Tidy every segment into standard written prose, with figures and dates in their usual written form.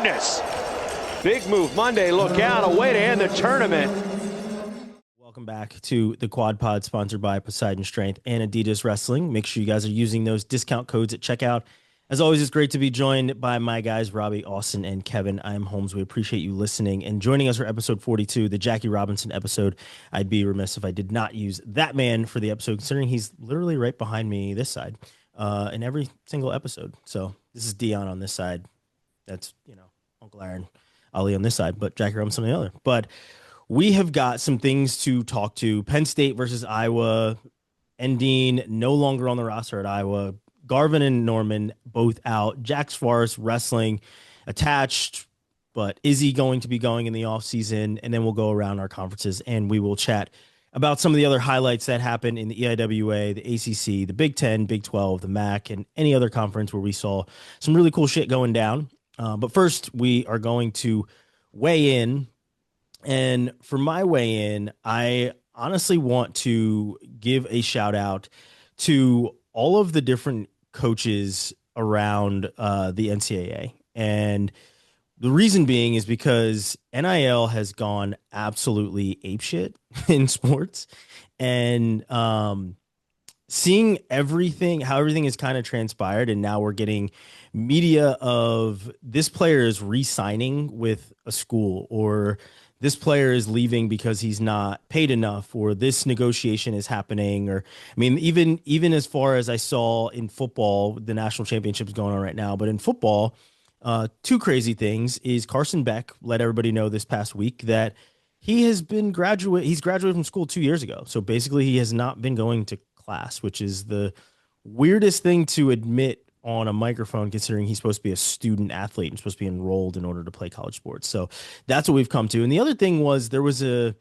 goodness. Big move Monday. Look out. A way to end the tournament. Welcome back to the Quad Pod, sponsored by Poseidon Strength and Adidas Wrestling. Make sure you guys are using those discount codes at checkout. As always, it's great to be joined by my guys, Robbie, Austin, and Kevin. I am Holmes. We appreciate you listening and joining us for episode 42, the Jackie Robinson episode. I'd be remiss if I did not use that man for the episode, considering he's literally right behind me this side in every single episode. So this is Dion on this side. That's, Uncle Aaron, Ali on this side, but Jackie Robinson on the other. But we have got some things to talk to. Penn State versus Iowa. Endene no longer on the roster at Iowa. Garvin and Norman both out. Jax Forrest wrestling attached, but is he going to be going in the offseason? And then we'll go around our conferences and we will chat about some of the other highlights that happened in the EIWA, the ACC, the Big 10, Big 12, the MAC, and any other conference where we saw some really cool shit going down. But first, we are going to weigh in. And for my weigh in, I honestly want to give a shout out to all of the different coaches around the NCAA. And the reason being is because NIL has gone absolutely apeshit in sports, and seeing how everything has kind of transpired. And now we're getting media of this player is re-signing with a school, or this player is leaving because he's not paid enough, or this negotiation is happening. Or, I mean, even as far as I saw in football, the national championship is going on right now, but in football, two crazy things is Carson Beck let everybody know this past week that he's graduated from school 2 years ago. So basically he has not been going to class, which is the weirdest thing to admit on a microphone, considering he's supposed to be a student athlete and supposed to be enrolled in order to play college sports. So that's what we've come to. And the other thing was there was an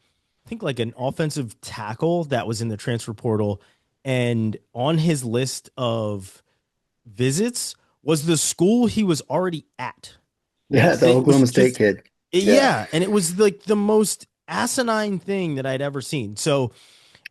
offensive tackle that was in the transfer portal, and on his list of visits was the school he was already at. Yeah, the Oklahoma State kid. Yeah. And it was like the most asinine thing that I'd ever seen. So,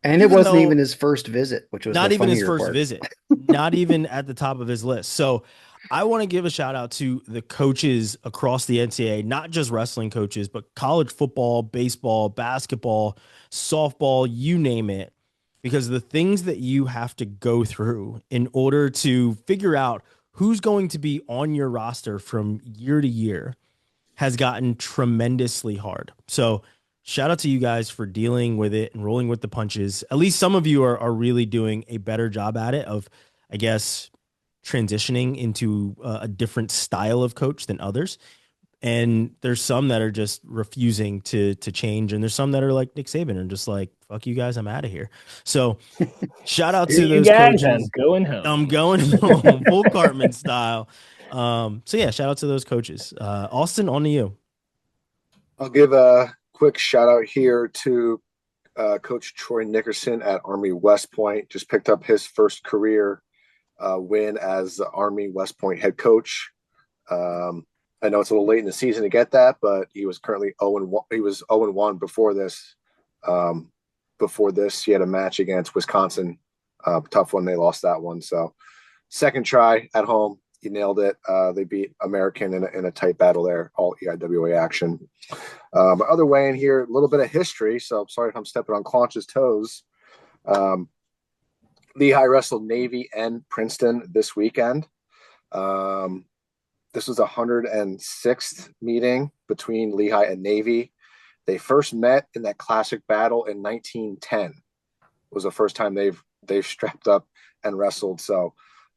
and it wasn't even his first visit, which was not even his first part. visit, not even at the top of his list. So I want to give a shout out to the coaches across the NCAA, not just wrestling coaches, but college football, baseball, basketball, softball, you name it, because the things that you have to go through in order to figure out who's going to be on your roster from year to year has gotten tremendously hard. So shout out to you guys for dealing with it and rolling with the punches. At least some of you are really doing a better job at it of, I guess, transitioning into a different style of coach than others. And there's some that are just refusing to change. And there's some that are like Nick Saban and just like, fuck you guys, I'm out of here. So shout out to those coaches. I'm going home. I'm going home, full Cartman style. So yeah, shout out to those coaches. Austin, on to you. I'll give a quick shout out here to Coach Troy Nickerson at Army West Point. Just picked up his first career win as the Army West Point head coach. I know it's a little late in the season to get that, but he was currently 0-1. He was 0-1 before this. He had a match against Wisconsin. Tough one. They lost that one. So second try at home, he nailed it. They beat American in a tight battle there, all EIWA action. But other way in here, a little bit of history. So I'm sorry if I'm stepping on Claunch's toes. Lehigh wrestled Navy and Princeton this weekend. This was 106th meeting between Lehigh and Navy. They first met in that classic battle in 1910. It was the first time they've strapped up and wrestled. So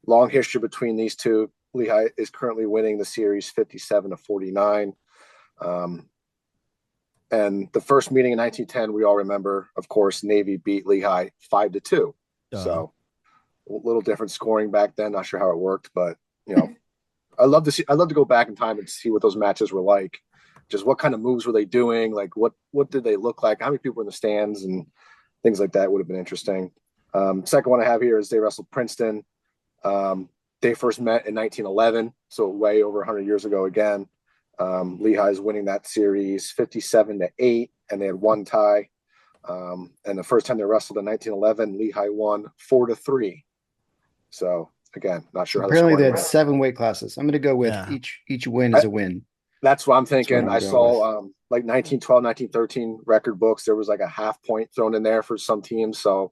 long history between these two. Lehigh is currently winning the series 57-49. And the first meeting in 1910, we all remember, of course, Navy beat Lehigh 5-2. So a little different scoring back then. Not sure how it worked, but I'd love to go back in time and see what those matches were like. Just what kind of moves were they doing? Like what did they look like? How many people were in the stands and things like that would have been interesting. Second one I have here is they wrestled Princeton. They first met in 1911, so way over 100 years ago again. Lehigh's winning that series 57-8, and they had one tie. And the first time they wrestled in 1911, Lehigh won 4-3. So again, not sure how. Apparently they had 7 weight classes. I'm going to go with each win is a win. That's what I'm what thinking. I'm I going saw like 1912, 1913 record books. There was like a half point thrown in there for some teams. So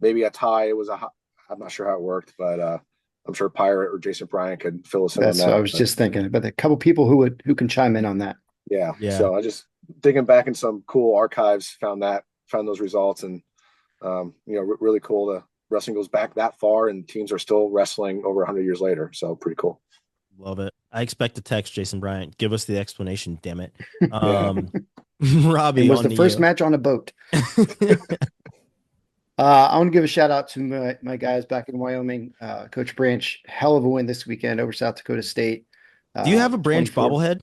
maybe a tie was I'm not sure how it worked, but I'm sure Pirate or Jason Bryant could fill us in on That's what I that. was But just thinking. But a couple people who can chime in on that. yeah. Yeah. So I just digging back in some cool archives, found those results, and really cool. The wrestling goes back that far, and teams are still wrestling over 100 years later. So pretty cool. Love it. I expect to text Jason Bryant. Give us the explanation, damn it. Yeah. Robbie, It was on the to first you. match on a boat. I want to give a shout out to my guys back in Wyoming. Coach Branch, hell of a win this weekend over South Dakota State. Do you have a Branch 24 bobblehead?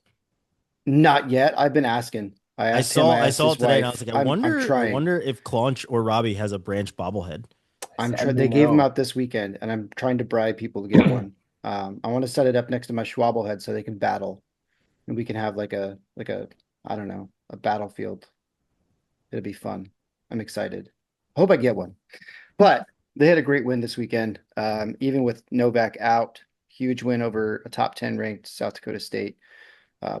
Not yet. I've been asking. I asked him. I saw asked it his today, and wife. I was like, I'm I trying. wonder if Claunch or Robbie has a Branch bobblehead. I'm Sadly, trying. They gave them no. out this weekend, and I'm trying to bribe people to get one. I want to set it up next to my Schwabble head so they can battle, and we can have like a I don't know, a battlefield. It'll be fun. I'm excited. Hope I get one. But they had a great win this weekend. Even with Novak out, huge win over a top 10 ranked South Dakota State.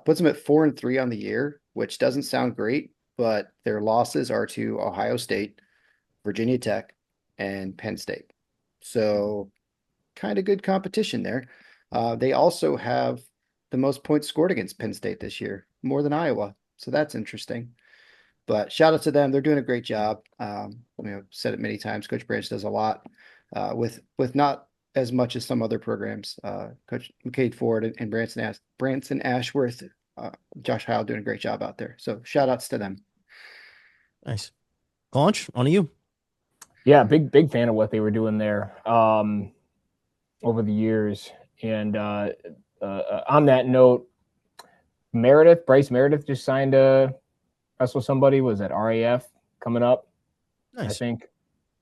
Puts them at 4-3 on the year, which doesn't sound great, but their losses are to Ohio State, Virginia Tech, and Penn State. So kind of good competition there. They also have the most points scored against Penn State this year, more than Iowa. So that's interesting. But shout out to them. They're doing a great job. Said it many times. Coach Branch does a lot with not as much as some other programs. Coach McCade Ford and Branson Ashworth, Josh Heil doing a great job out there. So shout outs to them. Nice. Claunch, on to you. Yeah, big fan of what they were doing there over the years. And on that note, Bryce Meredith just signed a wrestle somebody. Was at RAF coming up? Nice. I think.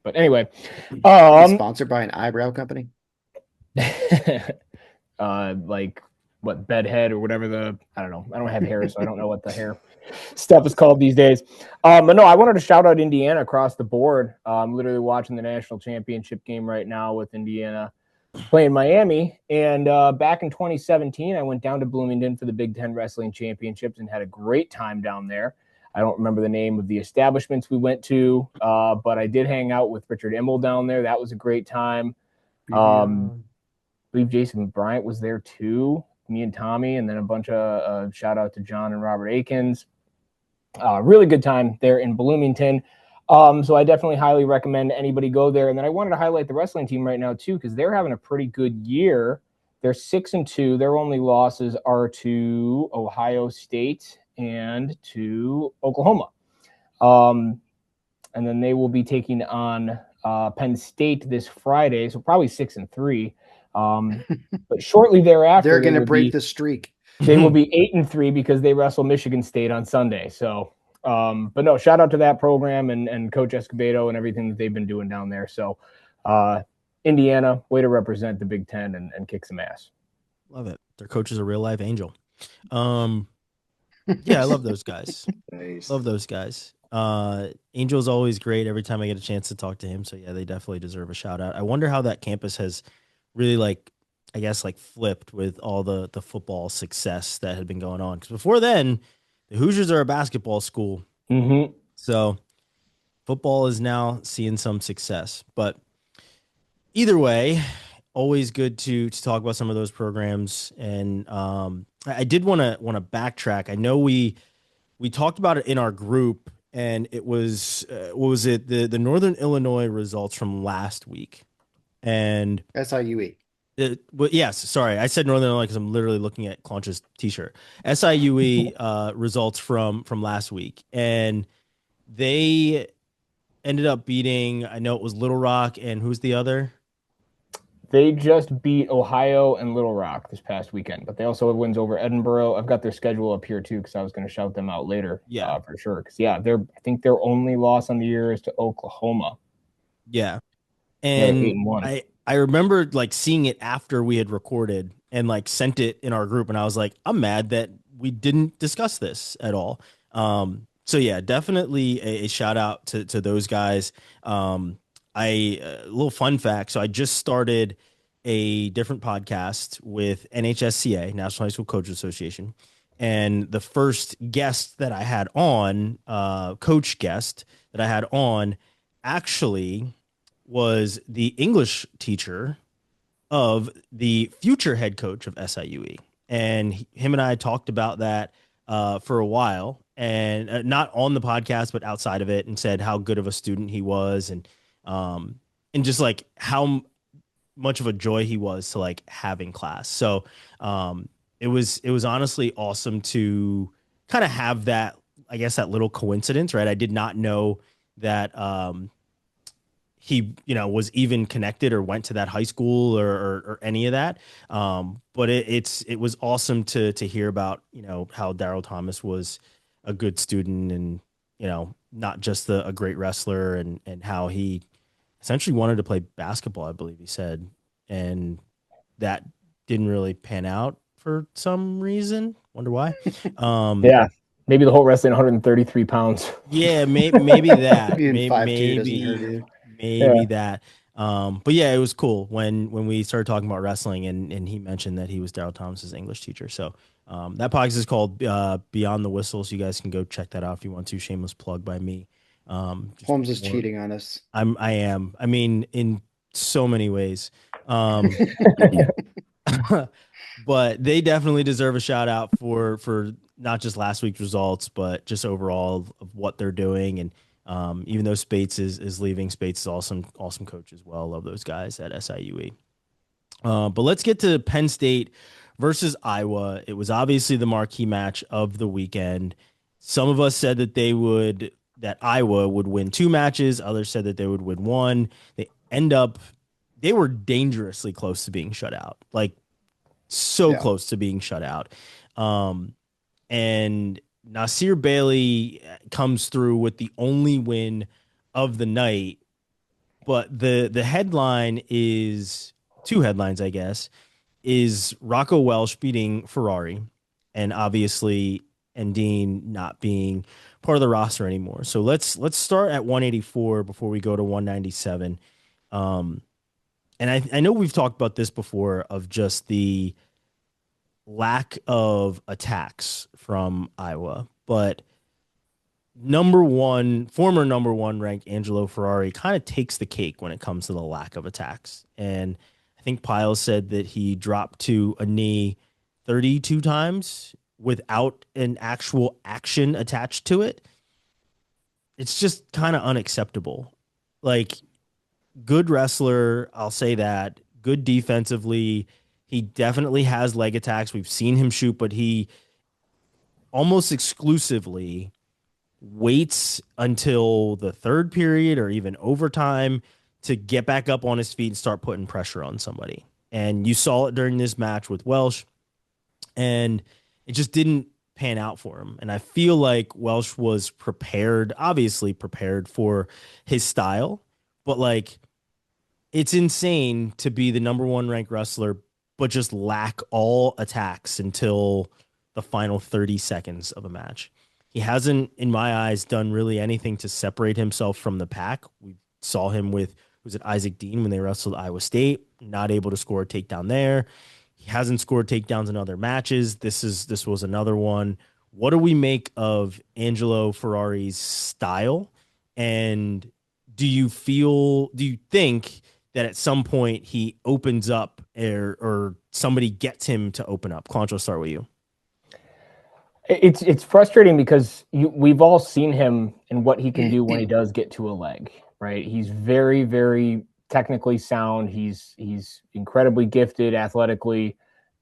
But anyway, He's sponsored by an eyebrow company. like what, Bedhead or whatever I don't know. I don't have hair, so I don't know what the hair stuff is called these days. But no, I wanted to shout out Indiana across the board. I'm literally watching the national championship game right now with Indiana playing Miami. And back in 2017, I went down to Bloomington for the Big Ten Wrestling Championships and had a great time down there. I don't remember the name of the establishments we went to, but I did hang out with Richard Immel down there. That was a great time. I believe Jason Bryant was there too, me and Tommy, and then a bunch of shout out to John and Robert Akins. Really good time there in Bloomington. So I definitely highly recommend anybody go there. And then I wanted to highlight the wrestling team right now too, because they're having a pretty good year. They're 6-2. Their only losses are to Ohio State and to Oklahoma. And then they will be taking on Penn State this Friday, so probably 6-3. But shortly thereafter, They're going to break the streak. They will be 8-3 because they wrestle Michigan State on Sunday. So, but no, shout out to that program and Coach Escobedo and everything that they've been doing down there. So, Indiana, way to represent the Big Ten and kick some ass. Love it. Their coach is a real life angel. Yeah, I love those guys. Nice. Love those guys. Angel's always great every time I get a chance to talk to him. So yeah, they definitely deserve a shout out. I wonder how that campus has really flipped with all the football success that had been going on. Because before then, the Hoosiers are a basketball school. Mm-hmm. So football is now seeing some success. But either way, always good to talk about some of those programs. And I did want to backtrack. I know we talked about it in our group, and it was what was it, the Northern Illinois results from last week, and SIUE. Yes, sorry, I said Northern Illinois because I'm literally looking at Claunch's t-shirt. SIUE results from last week, and they ended up beating, I know it was Little Rock, and who's the other? They just beat Ohio and Little Rock this past weekend, but they also have wins over Edinburgh. I've got their schedule up here too because I was going to shout them out later. Yeah, for sure. Because I think their only loss on the year is to Oklahoma. Yeah, and 8-1. I remember seeing it after we had recorded and sent it in our group, and I was like, I'm mad that we didn't discuss this at all. So yeah, definitely a shout out to those guys. A little fun fact. So I just started a different podcast with NHSCA, National High School Coaches Association. And the first guest that I had on, coach guest that I had on, actually was the English teacher of the future head coach of SIUE. And him and I talked about that for a while, and not on the podcast, but outside of it, and said how good of a student he was, and just like how much of a joy he was to like having class. So it was honestly awesome to kind of have that, I guess, that little coincidence, right? I did not know that he, was even connected or went to that high school or any of that. But it was awesome to hear about, how Darryl Thomas was a good student, and, not just a great wrestler, and how he essentially wanted to play basketball, I believe he said. And that didn't really pan out for some reason. Wonder why. Yeah. Maybe the whole wrestling 133 pounds. Yeah, maybe that. Being maybe 5'2" doesn't hurt you. maybe that. But yeah, it was cool when we started talking about wrestling, and he mentioned that he was Darryl Thomas's English teacher. So that podcast is called Beyond the Whistle, so you guys can go check that out if you want to. Shameless plug by me. Holmes is cheating on us. I am. I mean, in so many ways. But they definitely deserve a shout out for not just last week's results, but just overall of what they're doing. And even though Spates is leaving, Spates is awesome coach as well. Love those guys at SIUE. But let's get to Penn State versus Iowa. It was obviously the marquee match of the weekend. Some of us said that Iowa would win 2 matches. Others said that they would win 1. They were dangerously close to being shut out. Like, so close to being shut out. And Nasir Bailey comes through with the only win of the night. But the headline is 2 headlines, I guess, is Rocco Welsh beating Ferrari, and obviously Endene not being part of the roster anymore. So let's start at 184 before we go to 197. And I know we've talked about this before, of just the lack of attacks from Iowa, but former number one ranked Angelo Ferrari kind of takes the cake when it comes to the lack of attacks. And I think Piles said that he dropped to a knee 32 times without an actual action attached to it. It's just kind of unacceptable. Like, good wrestler, I'll say that. Good defensively. He definitely has leg attacks. We've seen him shoot, but he almost exclusively waits until the third period or even overtime to get back up on his feet and start putting pressure on somebody. And you saw it during this match with Welsh, and it just didn't pan out for him. And I feel like Welsh was obviously prepared for his style, but like, it's insane to be the number one ranked wrestler, but just lack all attacks until the final 30 seconds of a match. He hasn't, in my eyes, done really anything to separate himself from the pack. We saw him with, was it Isaac Dean when they wrestled Iowa State, not able to score a takedown there. He hasn't scored takedowns in other matches. This was another one. What do we make of Angelo Ferrari's style? And do you think that at some point he opens up or somebody gets him to open up? Claunch, I'll start with you. It's frustrating because we've all seen him and what he can do when he does get to a leg, right? He's very, very technically sound. He's incredibly gifted athletically,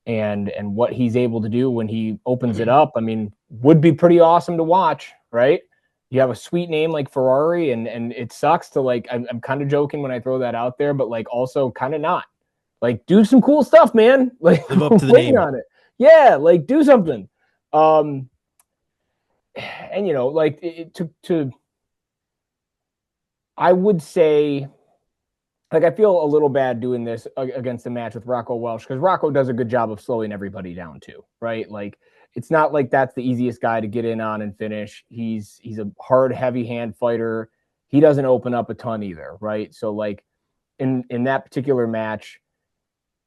and what he's able to do when he opens it up, I mean, would be pretty awesome to watch, right? You have a sweet name like Ferrari, and it sucks to, like, I'm kind of joking when I throw that out there, but like also kind of not. Like, do some cool stuff, man. Like, live up to the name on it. Yeah, like, do something. And like I would say, like, I feel a little bad doing this against the match with Rocco Welsh, because Rocco does a good job of slowing everybody down too, right? Like, it's not like that's the easiest guy to get in on and finish. He's a hard, heavy hand fighter. He doesn't open up a ton either, right? So like in that particular match,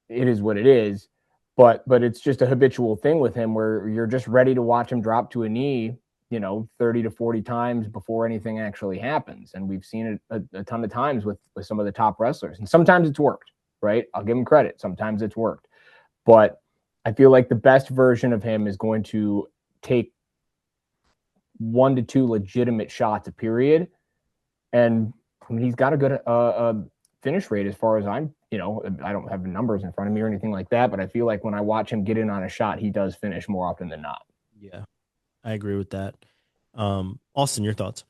it is what it is. but it's just a habitual thing with him where you're just ready to watch him drop to a knee, 30 to 40 times before anything actually happens. And we've seen it a ton of times with some of the top wrestlers. And sometimes it's worked, right? I'll give him credit. Sometimes it's worked. But I feel like the best version of him is going to take 1 to 2 legitimate shots a period. And I mean, he's got a good finish rate as far as I don't have the numbers in front of me or anything like that, but I feel like when I watch him get in on a shot, he does finish more often than not. Yeah, I agree with that. Austin, your thoughts?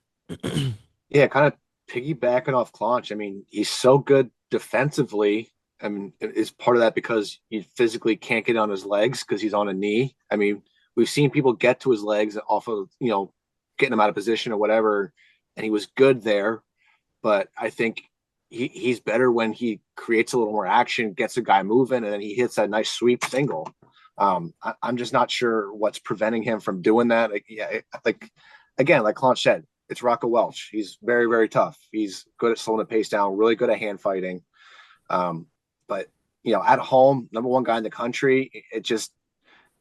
Yeah, kind of piggybacking off Claunch. I mean, he's so good defensively. I mean, is part of that because he physically can't get on his legs because he's on a knee. I mean, we've seen people get to his legs off of, getting him out of position or whatever, and he was good there. But I think he's better when he creates a little more action, gets a guy moving, and then he hits that nice sweep single. I'm just not sure what's preventing him from doing that. Like Claunch said, it's Rocco Welch. He's very, very tough. He's good at slowing the pace down, really good at hand fighting. But at home, number one guy in the country, he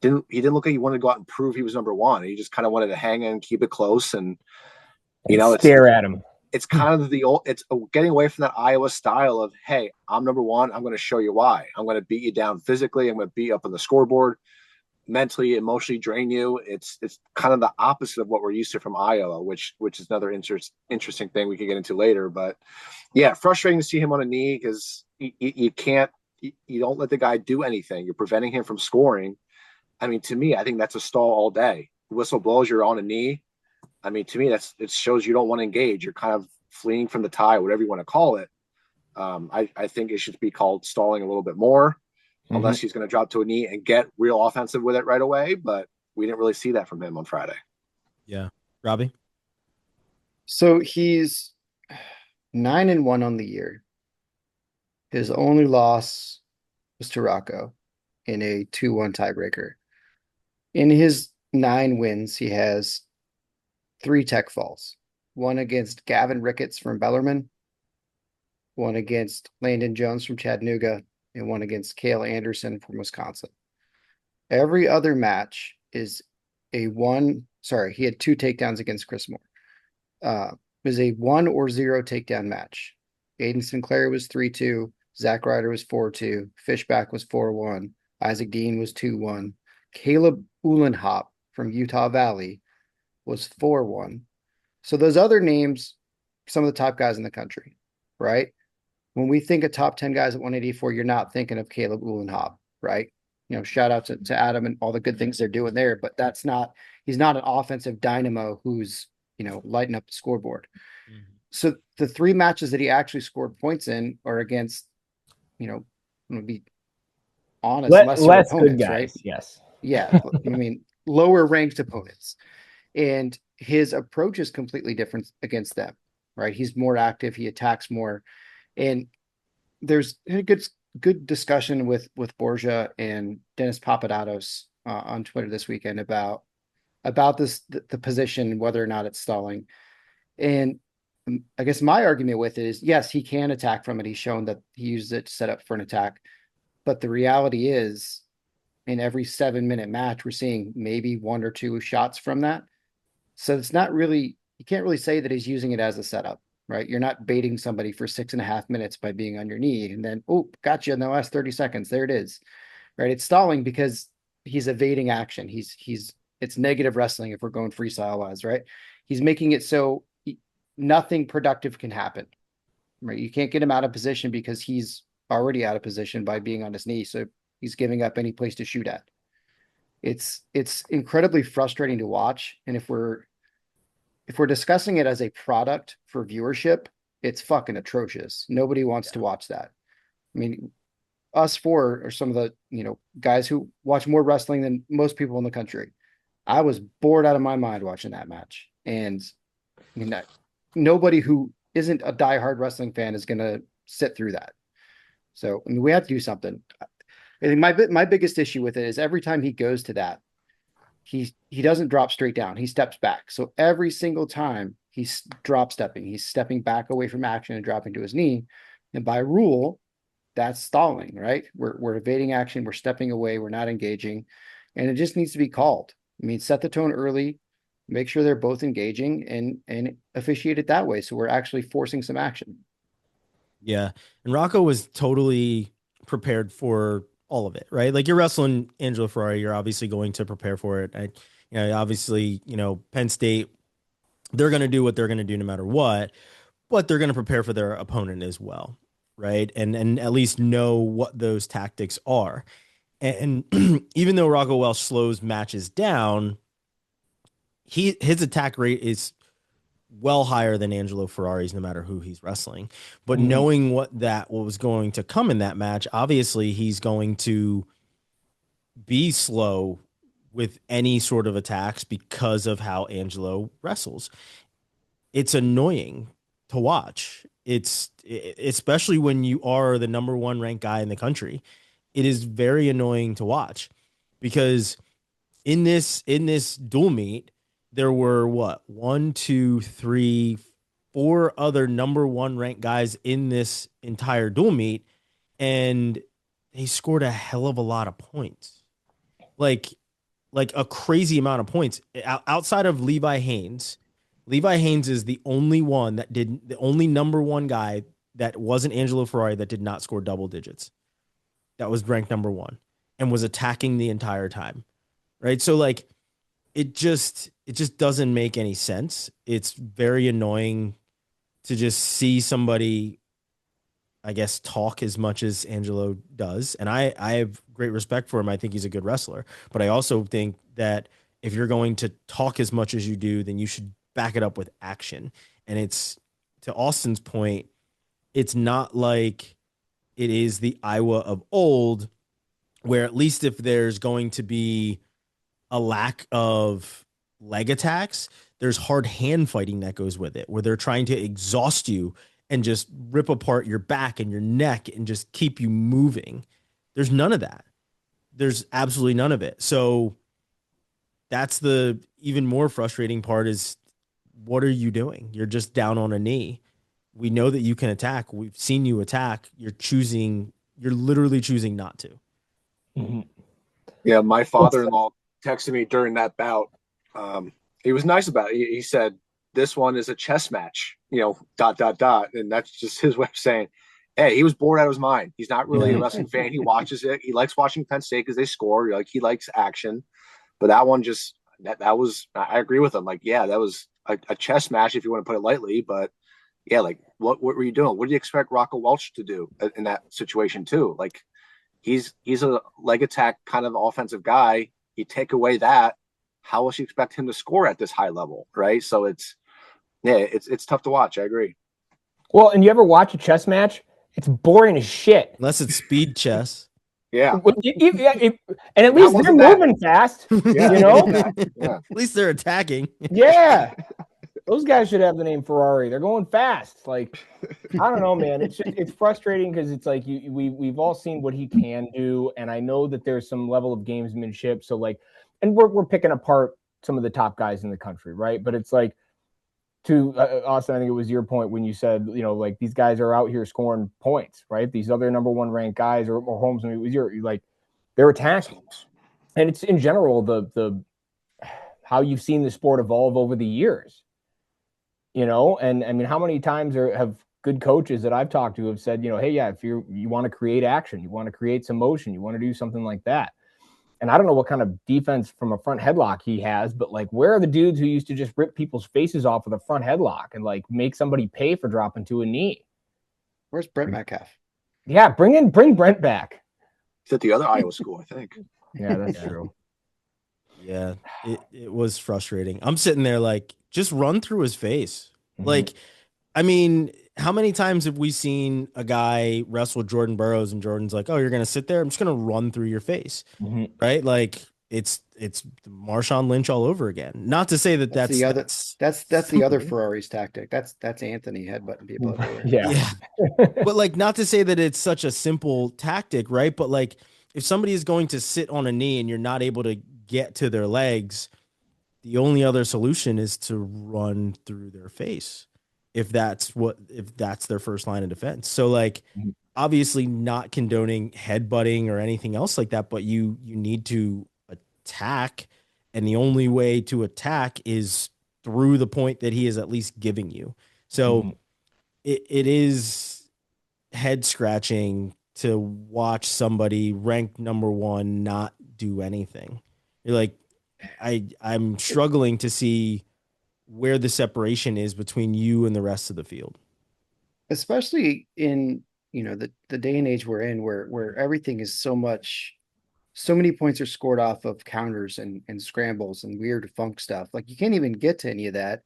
didn't look like he wanted to go out and prove he was number one. He just kind of wanted to hang in, keep it close, and stare at him. It's kind of it's getting away from that Iowa style of, hey, I'm number one. I'm going to show you why. I'm going to beat you down physically. I'm going to beat you up on the scoreboard, mentally, emotionally drain you. It's kind of the opposite of what we're used to from Iowa, which is another interesting thing we could get into later. But yeah, frustrating to see him on a knee because you don't let the guy do anything. You're preventing him from scoring. I mean, to me, I think that's a stall all day. Whistle blows, you're on a knee. I mean, to me, it shows you don't want to engage. You're kind of fleeing from the tie, whatever you want to call it. I think it should be called stalling a little bit more, unless he's going to drop to a knee and get real offensive with it right away. But we didn't really see that from him on Friday. Yeah. Robbie? So he's 9-1 on the year. His only loss was to Rocco in a 2-1 tiebreaker. In his 9 wins, he has 3 tech falls. One against Gavin Ricketts from Bellarmine, one against Landon Jones from Chattanooga, and one against Cale Anderson from Wisconsin. Every other match is he had 2 takedowns against Chris Moore. Is a 1 or 0 takedown match. Aiden Sinclair was 3-2, Zach Ryder was 4-2, Fishback was 4-1, Isaac Dean was 2-1, Caleb Uhlenhop from Utah Valley was 4-1. So those other names, some of the top guys in the country, right? When we think of top 10 guys at 184, you're not thinking of Caleb Uhlenhop, right? Shout out to Adam and all the good things they're doing there, but he's not an offensive dynamo who's, lighting up the scoreboard. Mm-hmm. So the 3 matches that he actually scored points in are against, I'm going to be honest, lesser opponents, right? Yes. Yeah. I mean, lower ranked opponents. And his approach is completely different against them, right? He's more active. He attacks more. And there's a good discussion with Borgia and Dennis Papadopoulos on Twitter this weekend about the position, whether or not it's stalling. And I guess my argument with it is, yes, he can attack from it. He's shown that he used it to set up for an attack. But the reality is, in every 7-minute match, we're seeing maybe 1 or 2 shots from that. So it's not really, you can't really say that he's using it as a setup, right? You're not baiting somebody for 6.5 minutes by being on your knee and then, oh, gotcha in the last 30 seconds. There it is, right? It's stalling because he's evading action. It's negative wrestling if we're going freestyle wise, right? He's making it so nothing productive can happen, right? You can't get him out of position because he's already out of position by being on his knee. So he's giving up any place to shoot at. It's incredibly frustrating to watch. And if we're discussing it as a product for viewership, it's fucking atrocious. Nobody wants to watch that. I mean, us 4 are some of the, guys who watch more wrestling than most people in the country. I was bored out of my mind watching that match. And I mean, nobody who isn't a diehard wrestling fan is going to sit through that. So, I mean, we have to do something. I think my biggest issue with it is every time he goes to that, he doesn't drop straight down. He steps back. So every single time he's drop stepping, he's stepping back away from action and dropping to his knee. And by rule, that's stalling, right? We're evading action, we're stepping away, we're not engaging, and it just needs to be called. I mean, set the tone early, make sure they're both engaging, and officiate it that way, so we're actually forcing some action. Yeah, and Rocco was totally prepared for all of it, right? Like you're wrestling Angelo Ferrari, you're obviously going to prepare for it. Obviously, Penn State, they're going to do what they're going to do no matter what, but they're going to prepare for their opponent as well, right? And at least know what those tactics are. And even though Rocco Welsh slows matches down, his attack rate is well higher than Angelo Ferrari's, no matter who he's wrestling. But knowing what was going to come in that match, obviously he's going to be slow with any sort of attacks because of how Angelo wrestles. It's annoying to watch. It's especially when you are the number 1 ranked guy in the country. It is very annoying to watch because in this dual meet, there were 1, 2, 3, 4 other number 1 ranked guys in this entire dual meet, and they scored a hell of a lot of points. Like a crazy amount of points outside of Levi Haynes. Levi Haynes is the only number 1 guy that wasn't Angelo Ferrari that did not score double digits. That was ranked number 1 and was attacking the entire time. Right. So like, it just doesn't make any sense. It's very annoying to just see somebody, I guess, talk as much as Angelo does. And I have great respect for him. I think he's a good wrestler, but I also think that if you're going to talk as much as you do, then you should back it up with action. And it's, to Austin's point, it's not like it is the Iowa of old, where at least if there's going to be a lack of leg attacks, there's hard hand fighting that goes with it, where they're trying to exhaust you and just rip apart your back and your neck and just keep you moving. There's none of that. There's absolutely none of it. So that's the even more frustrating part is, what are you doing? You're just down on a knee. We know that you can attack. We've seen you attack. You're literally choosing not to. Mm-hmm. Yeah, my father-in-law texted me during that bout. He was nice about it. He said, this one is a chess match, And that's just his way of saying, hey, he was bored out of his mind. He's not really a wrestling fan. He watches it. He likes watching Penn State because they score. Like, he likes action. But that one just, that was, I agree with him. Like, yeah, that was a chess match if you want to put it lightly. But yeah, like, what were you doing? What do you expect Rocco Welch to do in that situation too? Like, he's a leg attack kind of offensive guy. You take away that, how else you expect him to score at this high level, right? So it's tough to watch. I agree. Well, and you ever watch a chess match? It's boring as shit. Unless it's speed chess. Yeah. And at least they're moving fast, Yeah. Yeah. At least they're attacking. Yeah. Those guys should have the name Ferrari. They're going fast. Like, I don't know, man. It's frustrating because it's like we've all seen what he can do, and I know that there's some level of gamesmanship. So like, and we're picking apart some of the top guys in the country, right? But it's like, to Austin, I think it was your point when you said, like, these guys are out here scoring points, right? These other number 1 ranked guys, or Holmes, maybe it was you're like, they're attacking, and it's in general the how you've seen the sport evolve over the years. And I mean, how many times have good coaches that I've talked to have said, hey, yeah, if you want to create action, you want to create some motion, you want to do something like that. And I don't know what kind of defense from a front headlock he has, but like, where are the dudes who used to just rip people's faces off with a front headlock and like make somebody pay for dropping to a knee? Where's Brent Metcalf? Yeah, bring Brent back. He's at the other Iowa school, I think. Yeah, that's true. Yeah, it was frustrating. I'm sitting there like, just run through his face. Mm-hmm. Like, I mean, how many times have we seen a guy wrestle Jordan Burroughs and Jordan's like, oh, you're going to sit there? I'm just going to run through your face. Mm-hmm. Right? Like, it's Marshawn Lynch all over again. Not to say that's the other that's the other Ferrari's tactic. That's Anthony headbutting people everywhere. Yeah. But like, not to say that it's such a simple tactic, right? But like, if somebody is going to sit on a knee and you're not able to get to their legs, the only other solution is to run through their face. If that's their first line of defense. So like, obviously not condoning headbutting or anything else like that, but you need to attack, and the only way to attack is through the point that he is at least giving you. So it is head scratching to watch somebody ranked number one not do anything. You're like, I'm struggling to see where the separation is between you and the rest of the field. Especially in, the day and age we're in where everything is so many points are scored off of counters and scrambles and weird funk stuff. Like you can't even get to any of that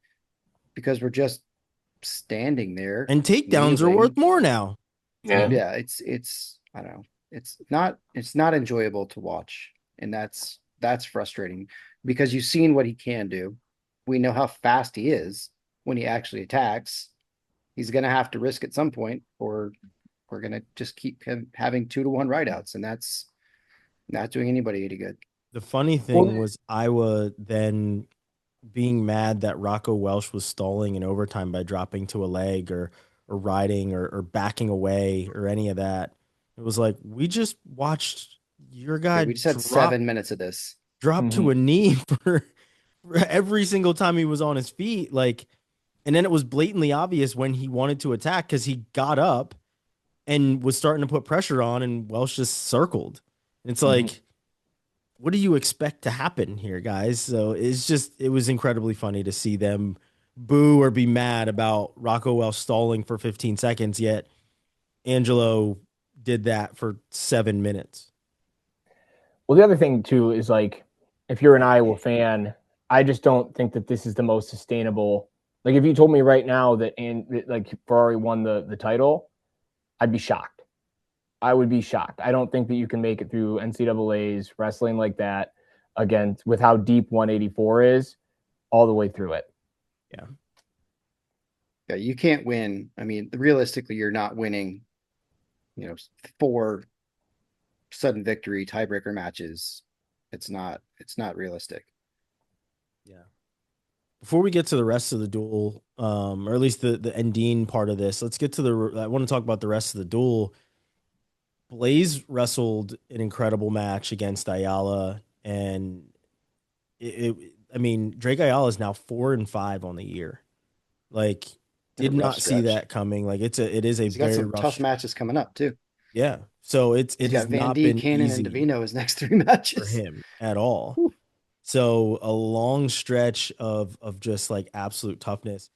because we're just standing there. And takedowns are worth more now. Yeah, it's I don't know. It's not enjoyable to watch. And that's frustrating because you've seen what he can do. We know how fast he is when he actually attacks. He's gonna have to risk at some point, or we're gonna just keep him having 2-to-1 rideouts, and that's not doing anybody any good. The funny thing was Iowa then being mad that Rocco Welsh was stalling in overtime by dropping to a leg or riding or backing away or any of that. It was like, we just watched your guy. We just had 7 minutes of this. Drop to a knee for every single time he was on his feet. Like, and then it was blatantly obvious when he wanted to attack because he got up and was starting to put pressure on, and Welsh just circled. And it's like, what do you expect to happen here, guys? So it was incredibly funny to see them boo or be mad about Rocco Welsh stalling for 15 seconds, yet Angelo did that for 7 minutes. Well, the other thing too is like, if you're an Iowa fan, I just don't think that this is the most sustainable. Like if you told me right now that Ferrari won the title, I'd be shocked. I would be shocked. I don't think that you can make it through NCAA's wrestling like that, again, with how deep 184 is, all the way through it. Yeah, you can't win. I mean, realistically, you're not winning, 4 sudden victory tiebreaker matches. It's not realistic. Yeah. Before we get to the rest of the duel, or at least the Endene part of this, let's get to I want to talk about the rest of the duel. Blaze wrestled an incredible match against Ayala, and Drake Ayala is now 4-5 on the year. Like, did not see that coming. Like, it is a He's got very some tough matches coming up too. Yeah, so it has not been Cannon, easy and Davino his next 3 matches for him at all. Whew. So a long stretch of just like absolute toughness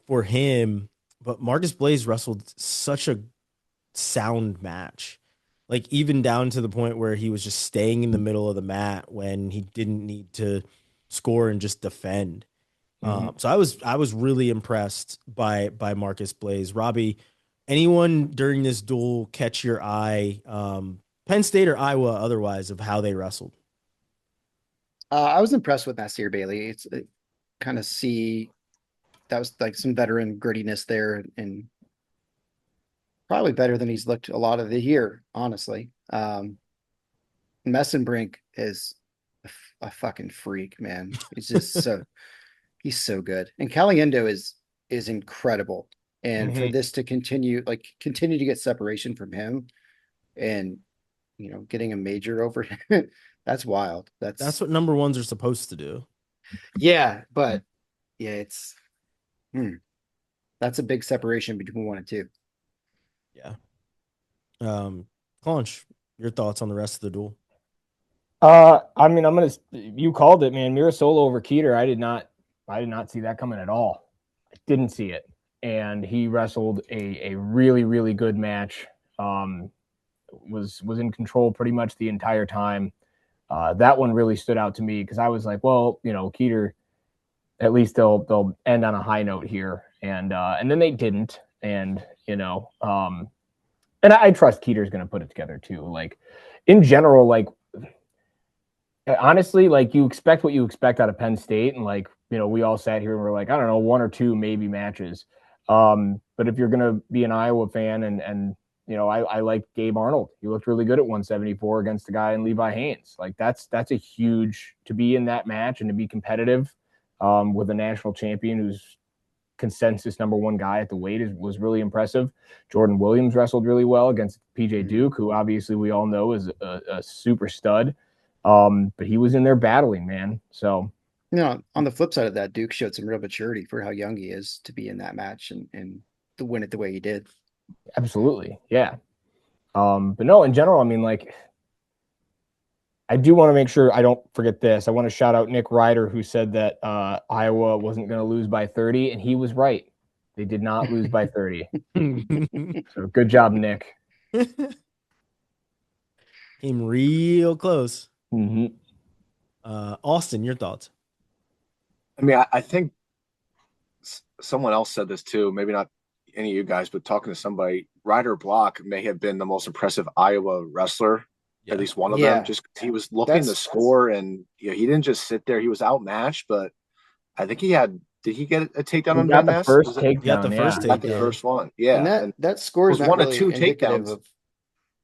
for him. But Marcus Blaze wrestled such a sound match. Like even down to the point where he was just staying in the middle of the mat when he didn't need to score and just defend. So I was really impressed by Marcus Blaze. Robbie, anyone during this duel catch your eye, Penn State or Iowa otherwise, of how they wrestled? I was impressed with Nasir Bailey. It's kind of see that was like some veteran grittiness there, and probably better than he's looked a lot of the year, honestly. Messenbrink is a fucking freak, man. He's just he's so good. And Caliendo is incredible. And for this to continue to get separation from him and, getting a major over him, that's wild. That's what number ones are supposed to do. Yeah, but yeah, that's a big separation between 1 and 2. Yeah. Claunch, your thoughts on the rest of the duel? You called it, man. Mirasolo over Keeter. I did not see that coming at all. I didn't see it. And he wrestled a really, really good match. Was in control pretty much the entire time. That one really stood out to me because I was like, well, Keeter, at least they'll end on a high note here. And then they didn't. And, and I trust Keeter's going to put it together too. Like in general, like honestly, like you expect what you expect out of Penn State. And like, we all sat here and we're like, I don't know, 1 or 2 maybe matches. But if you're going to be an Iowa fan and I like Gabe Arnold. He looked really good at 174 against the guy in Levi Haynes. Like that's a huge to be in that match and to be competitive with a national champion who's consensus number one guy at the weight was really impressive. Jordan Williams wrestled really well against PJ Duke, who obviously we all know is a super stud. But he was in there battling, man. So, on the flip side of that, Duke showed some real maturity for how young he is to be in that match and to win it the way he did. Absolutely. Yeah. But no, in general, I mean, like, I do want to make sure I don't forget this. I want to shout out Nick Ryder, who said that Iowa wasn't going to lose by 30, and he was right. They did not lose by 30. So good job, Nick. Came real close. Mm-hmm. Austin, your thoughts? I mean, I think someone else said this too. Maybe not any of you guys, but talking to somebody, Ryder Block may have been the most impressive Iowa wrestler. Yeah. At least one of them, just he was looking to score, and he didn't just sit there. He was outmatched, but I think he had. Did he get a takedown on Ben Ness? First takedown. Got the first takedown. The first one, yeah. And that score is not one really of two indicative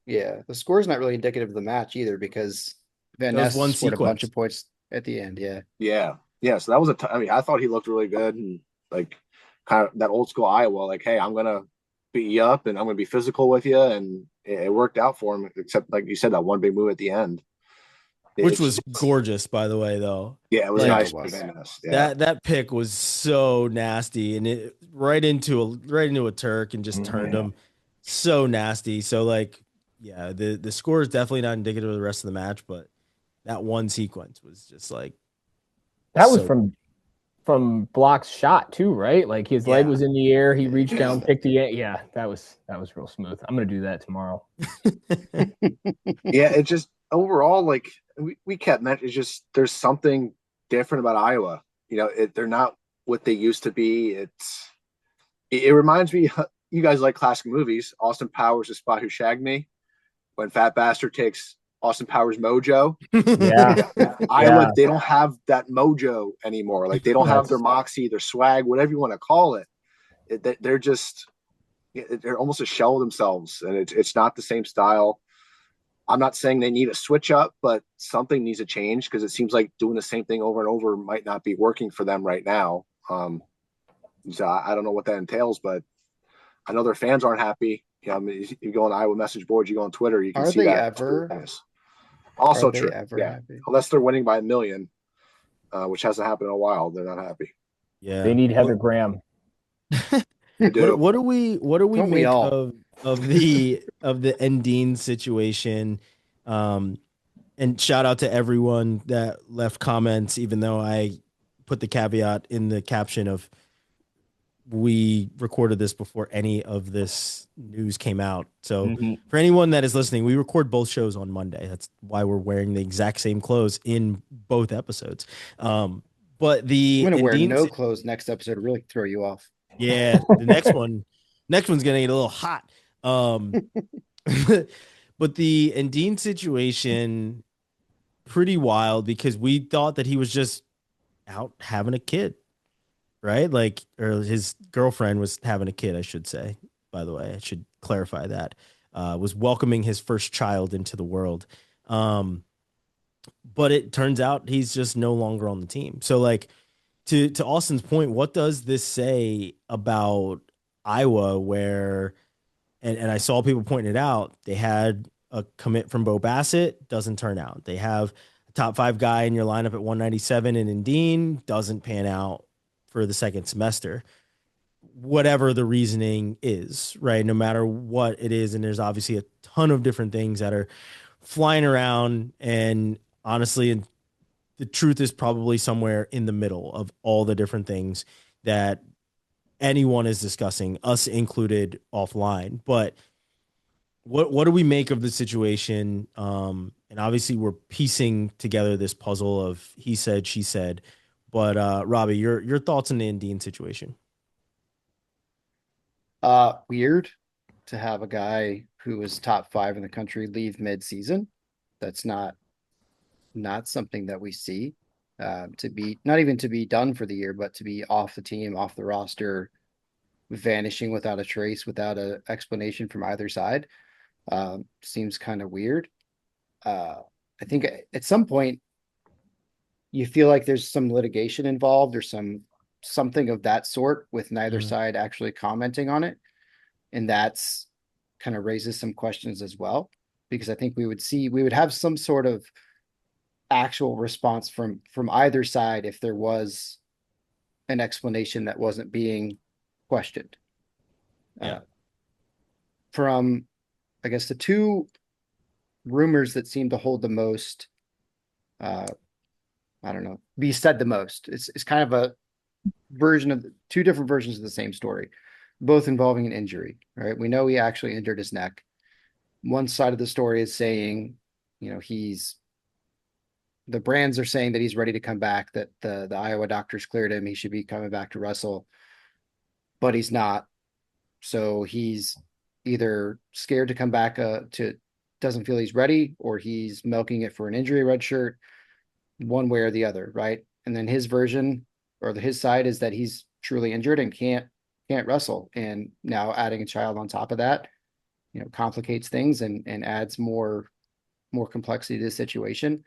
takedowns. The score is not really indicative of the match either, because Van Ness scored a bunch of points at the end. Yeah. So that was I mean, I thought he looked really good, and like kind of that old school Iowa. Like, hey, I'm gonna beat you up, and I'm gonna be physical with you, and it worked out for him, except like you said, that one big move at the end, which was gorgeous, by the way. Though, yeah, it was nice. That pick was so nasty, and it right into a Turk and just turned him so nasty. So like, yeah, the score is definitely not indicative of the rest of the match, but that one sequence was just like that was from Block's shot too, right? Like his leg was in the air. He reached down, picked the end. Yeah, that was real smooth. I'm going to do that tomorrow. Yeah, it just overall, like we kept mentioning, it's just there's something different about Iowa. You know, they're not what they used to be. It reminds me, you guys like classic movies. Austin Powers, The Spy Who Shagged Me, when Fat Bastard takes Austin Powers' mojo. Iowa, they don't have that mojo anymore. Like they don't have their moxie, their swag, whatever you want to call it. They're just, they're almost a shell of themselves, and it's not the same style. I'm not saying they need a switch up, but something needs to change, because it seems like doing the same thing over and over might not be working for them right now. So I don't know what that entails, but I know their fans aren't happy. I mean, you go on Iowa message boards, you go on Twitter, you can see that. Also true. Happy? Unless they're winning by 1 million, which hasn't happened in a while, they're not happy. Yeah, they need Heather Graham. What do we make of the Endene situation? And shout out to everyone that left comments, even though I put the caveat in the caption of we recorded this before any of this news came out. So for anyone that is listening, we record both shows on Monday. That's why we're wearing the exact same clothes in both episodes. But I'm gonna wear no clothes next episode to really throw you off. Yeah, the next one's gonna get a little hot. But the Endene situation, pretty wild, because we thought that he was just out having a kid. Right? Like, or his girlfriend was having a kid, I should say, by the way. I should clarify that. Was welcoming his first child into the world. But it turns out he's just no longer on the team. So, like, to Austin's point, what does this say about Iowa, where, and I saw people pointing it out, they had a commit from Bo Bassett, doesn't turn out. They have a top 5 guy in your lineup at 197 in Endene, doesn't pan out for the second semester, whatever the reasoning is, right? No matter what it is. And there's obviously a ton of different things that are flying around. And honestly, the truth is probably somewhere in the middle of all the different things that anyone is discussing, us included, offline. But what do we make of the situation? And obviously we're piecing together this puzzle of he said, she said. But Robbie, your thoughts on the Endene situation? Weird to have a guy who was top 5 in the country leave mid-season. That's not something that we see. To be not even to be done for the year, but to be off the team, off the roster, vanishing without a trace, without an explanation from either side, seems kind of weird. I think at some point, you feel like there's some litigation involved or some something of that sort with neither Mhm. side actually commenting on it. And that's kind of raises some questions as well, because I think we would have some sort of actual response from either side if there was an explanation that wasn't being questioned. Yeah. From, I guess, the two rumors that seem to hold the most, I don't know, be said the most. It's kind of a version of two different versions of the same story, both involving an injury, right? We know he actually injured his neck. One side of the story is saying, the brands are saying that he's ready to come back, that the Iowa doctors cleared him. He should be coming back to wrestle, but he's not. So he's either scared to come back doesn't feel he's ready, or he's milking it for an injury red shirt, one way or the other, right? And then his version or his side is that he's truly injured and can't wrestle. And now adding a child on top of that, complicates things and adds more complexity to the situation.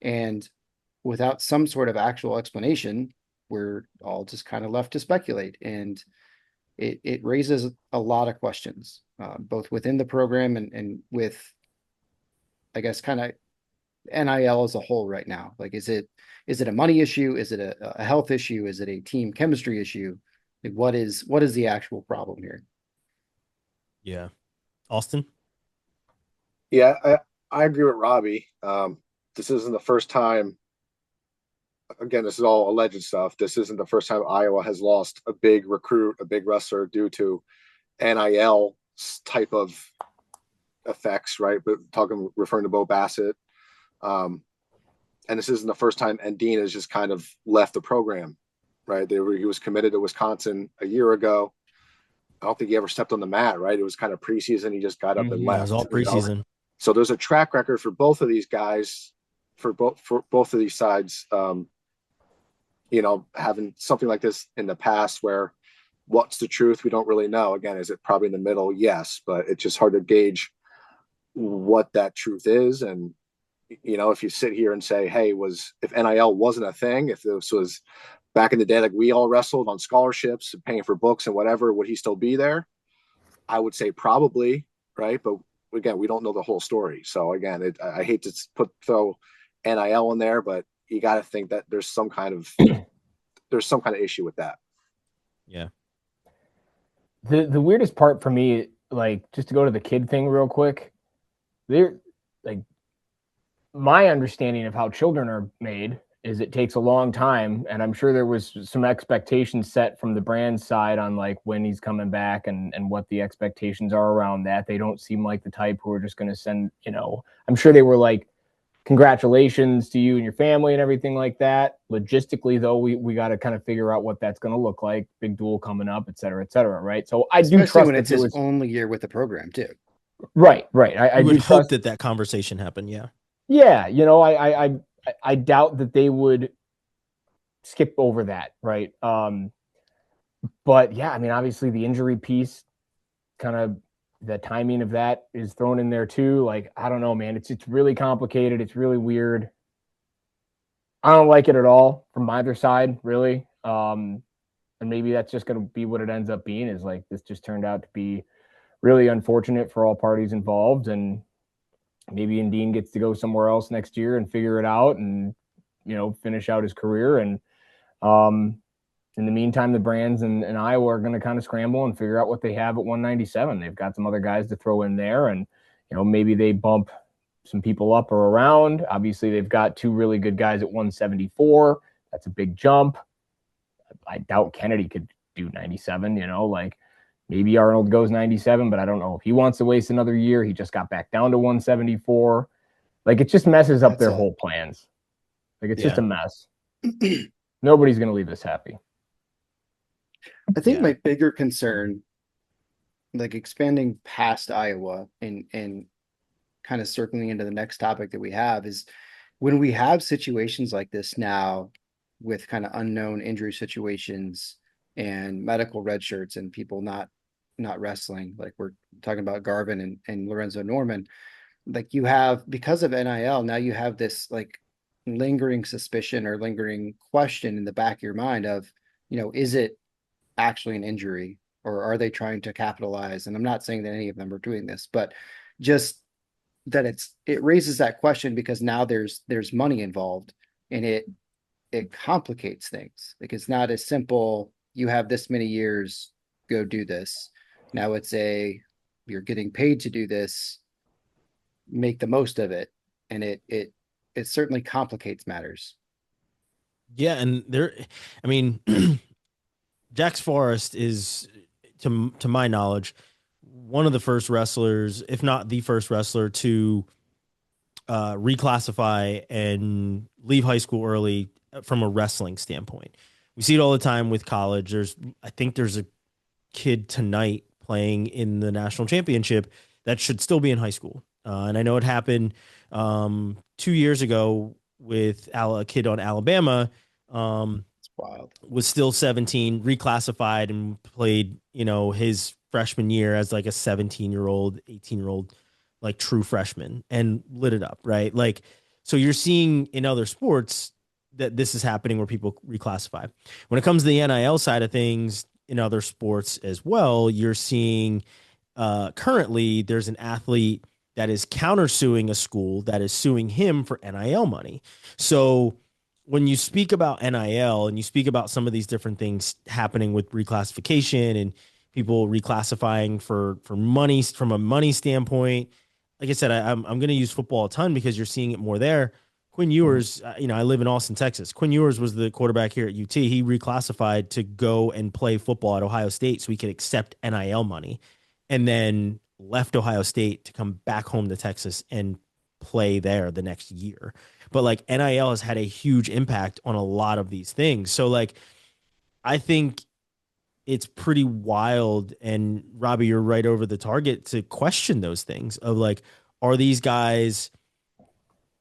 And without some sort of actual explanation, we're all just kind of left to speculate. And it raises a lot of questions, both within the program and with, I guess, kind of NIL as a whole right now. Like, is it a money issue? Is it a health issue? Is it a team chemistry issue? Like, what is the actual problem here? Yeah. Austin? Yeah, I agree with Robbie. This isn't the first time. Again, this is all alleged stuff. This isn't the first time Iowa has lost a big recruit, a big wrestler due to NIL type of effects, right? But referring to Bo Bassett. And this isn't the first time Endene has just kind of left the program, right? He was committed to Wisconsin a year ago. I don't think he ever stepped on the mat, right? It was kind of preseason. He just got up and Yeah, left. it was all preseason. So there's a track record for both of these guys, for both of these sides, having something like this in the past where what's the truth? We don't really know. Again, is it probably in the middle? Yes, but it's just hard to gauge what that truth is. And if you sit here and say, hey, if NIL wasn't a thing, if this was back in the day, like we all wrestled on scholarships and paying for books and whatever, would he still be there? I would say probably, right? But again, we don't know the whole story. So again, I hate to throw NIL in there, but you got to think that there's some kind of issue with that. Yeah. The weirdest part for me, like, just to go to the kid thing real quick, they're like, my understanding of how children are made is it takes a long time, and I'm sure there was some expectations set from the brand side on like when he's coming back and what the expectations are around that. They don't seem like the type who are just going to send, I'm sure they were like, congratulations to you and your family and everything like that. Logistically, though, we got to kind of figure out what that's going to look like. Big duel coming up, et cetera, right? So I do trust when it's his only year with the program too. Right. I would do hope trust that conversation happened. Yeah. Yeah, I doubt that they would skip over that, right? But yeah, I mean, obviously the injury piece, kind of the timing of that is thrown in there too. Like, I don't know, man. It's really complicated. It's really weird. I don't like it at all from either side, really. And maybe that's just going to be what it ends up being, is like this just turned out to be really unfortunate for all parties involved. And maybe Endene gets to go somewhere else next year and figure it out and, finish out his career. And in the meantime, the brands in Iowa are going to kind of scramble and figure out what they have at 197. They've got some other guys to throw in there, and, maybe they bump some people up or around. Obviously, they've got two really good guys at 174. That's a big jump. I doubt Kennedy could do 97, like maybe Arnold goes 97, but I don't know if he wants to waste another year. He just got back down to 174. Like, it just messes up their whole plans. Like, it's just a mess. Nobody's going to leave us happy. I think my bigger concern, like expanding past Iowa and kind of circling into the next topic that we have, is when we have situations like this now with kind of unknown injury situations and medical red shirts and people not wrestling, like we're talking about Garvin and Lorenzo Norman, like you have, because of NIL, now you have this like lingering suspicion or lingering question in the back of your mind of, is it actually an injury, or are they trying to capitalize? And I'm not saying that any of them are doing this, but just that it raises that question, because now there's money involved, and it complicates things. Like, it's not as simple, you have this many years, go do this. Now it's you're getting paid to do this, make the most of it. And it certainly complicates matters. Yeah, and I mean, Jax Forrest is, to my knowledge, one of the first wrestlers, if not the first wrestler, to reclassify and leave high school early from a wrestling standpoint. We see it all the time with college. I think there's a kid tonight playing in the national championship that should still be in high school. And I know it happened 2 years ago with a kid on Alabama. It's wild. Was still 17, reclassified, and played, his freshman year as like a 17-year-old, 18-year-old, like true freshman, and lit it up, right? Like, so you're seeing in other sports that this is happening where people reclassify. When it comes to the NIL side of things in other sports as well, you're seeing currently there's an athlete that is countersuing a school that is suing him for NIL money. So when you speak about NIL and you speak about some of these different things happening with reclassification and people reclassifying for money from a money standpoint, like I said, I'm going to use football a ton because you're seeing it more there. Quinn Ewers, I live in Austin, Texas. Quinn Ewers was the quarterback here at UT. He reclassified to go and play football at Ohio State so he could accept NIL money, and then left Ohio State to come back home to Texas and play there the next year. But like, NIL has had a huge impact on a lot of these things. So like, I think it's pretty wild. And Robbie, you're right over the target to question those things of like, are these guys,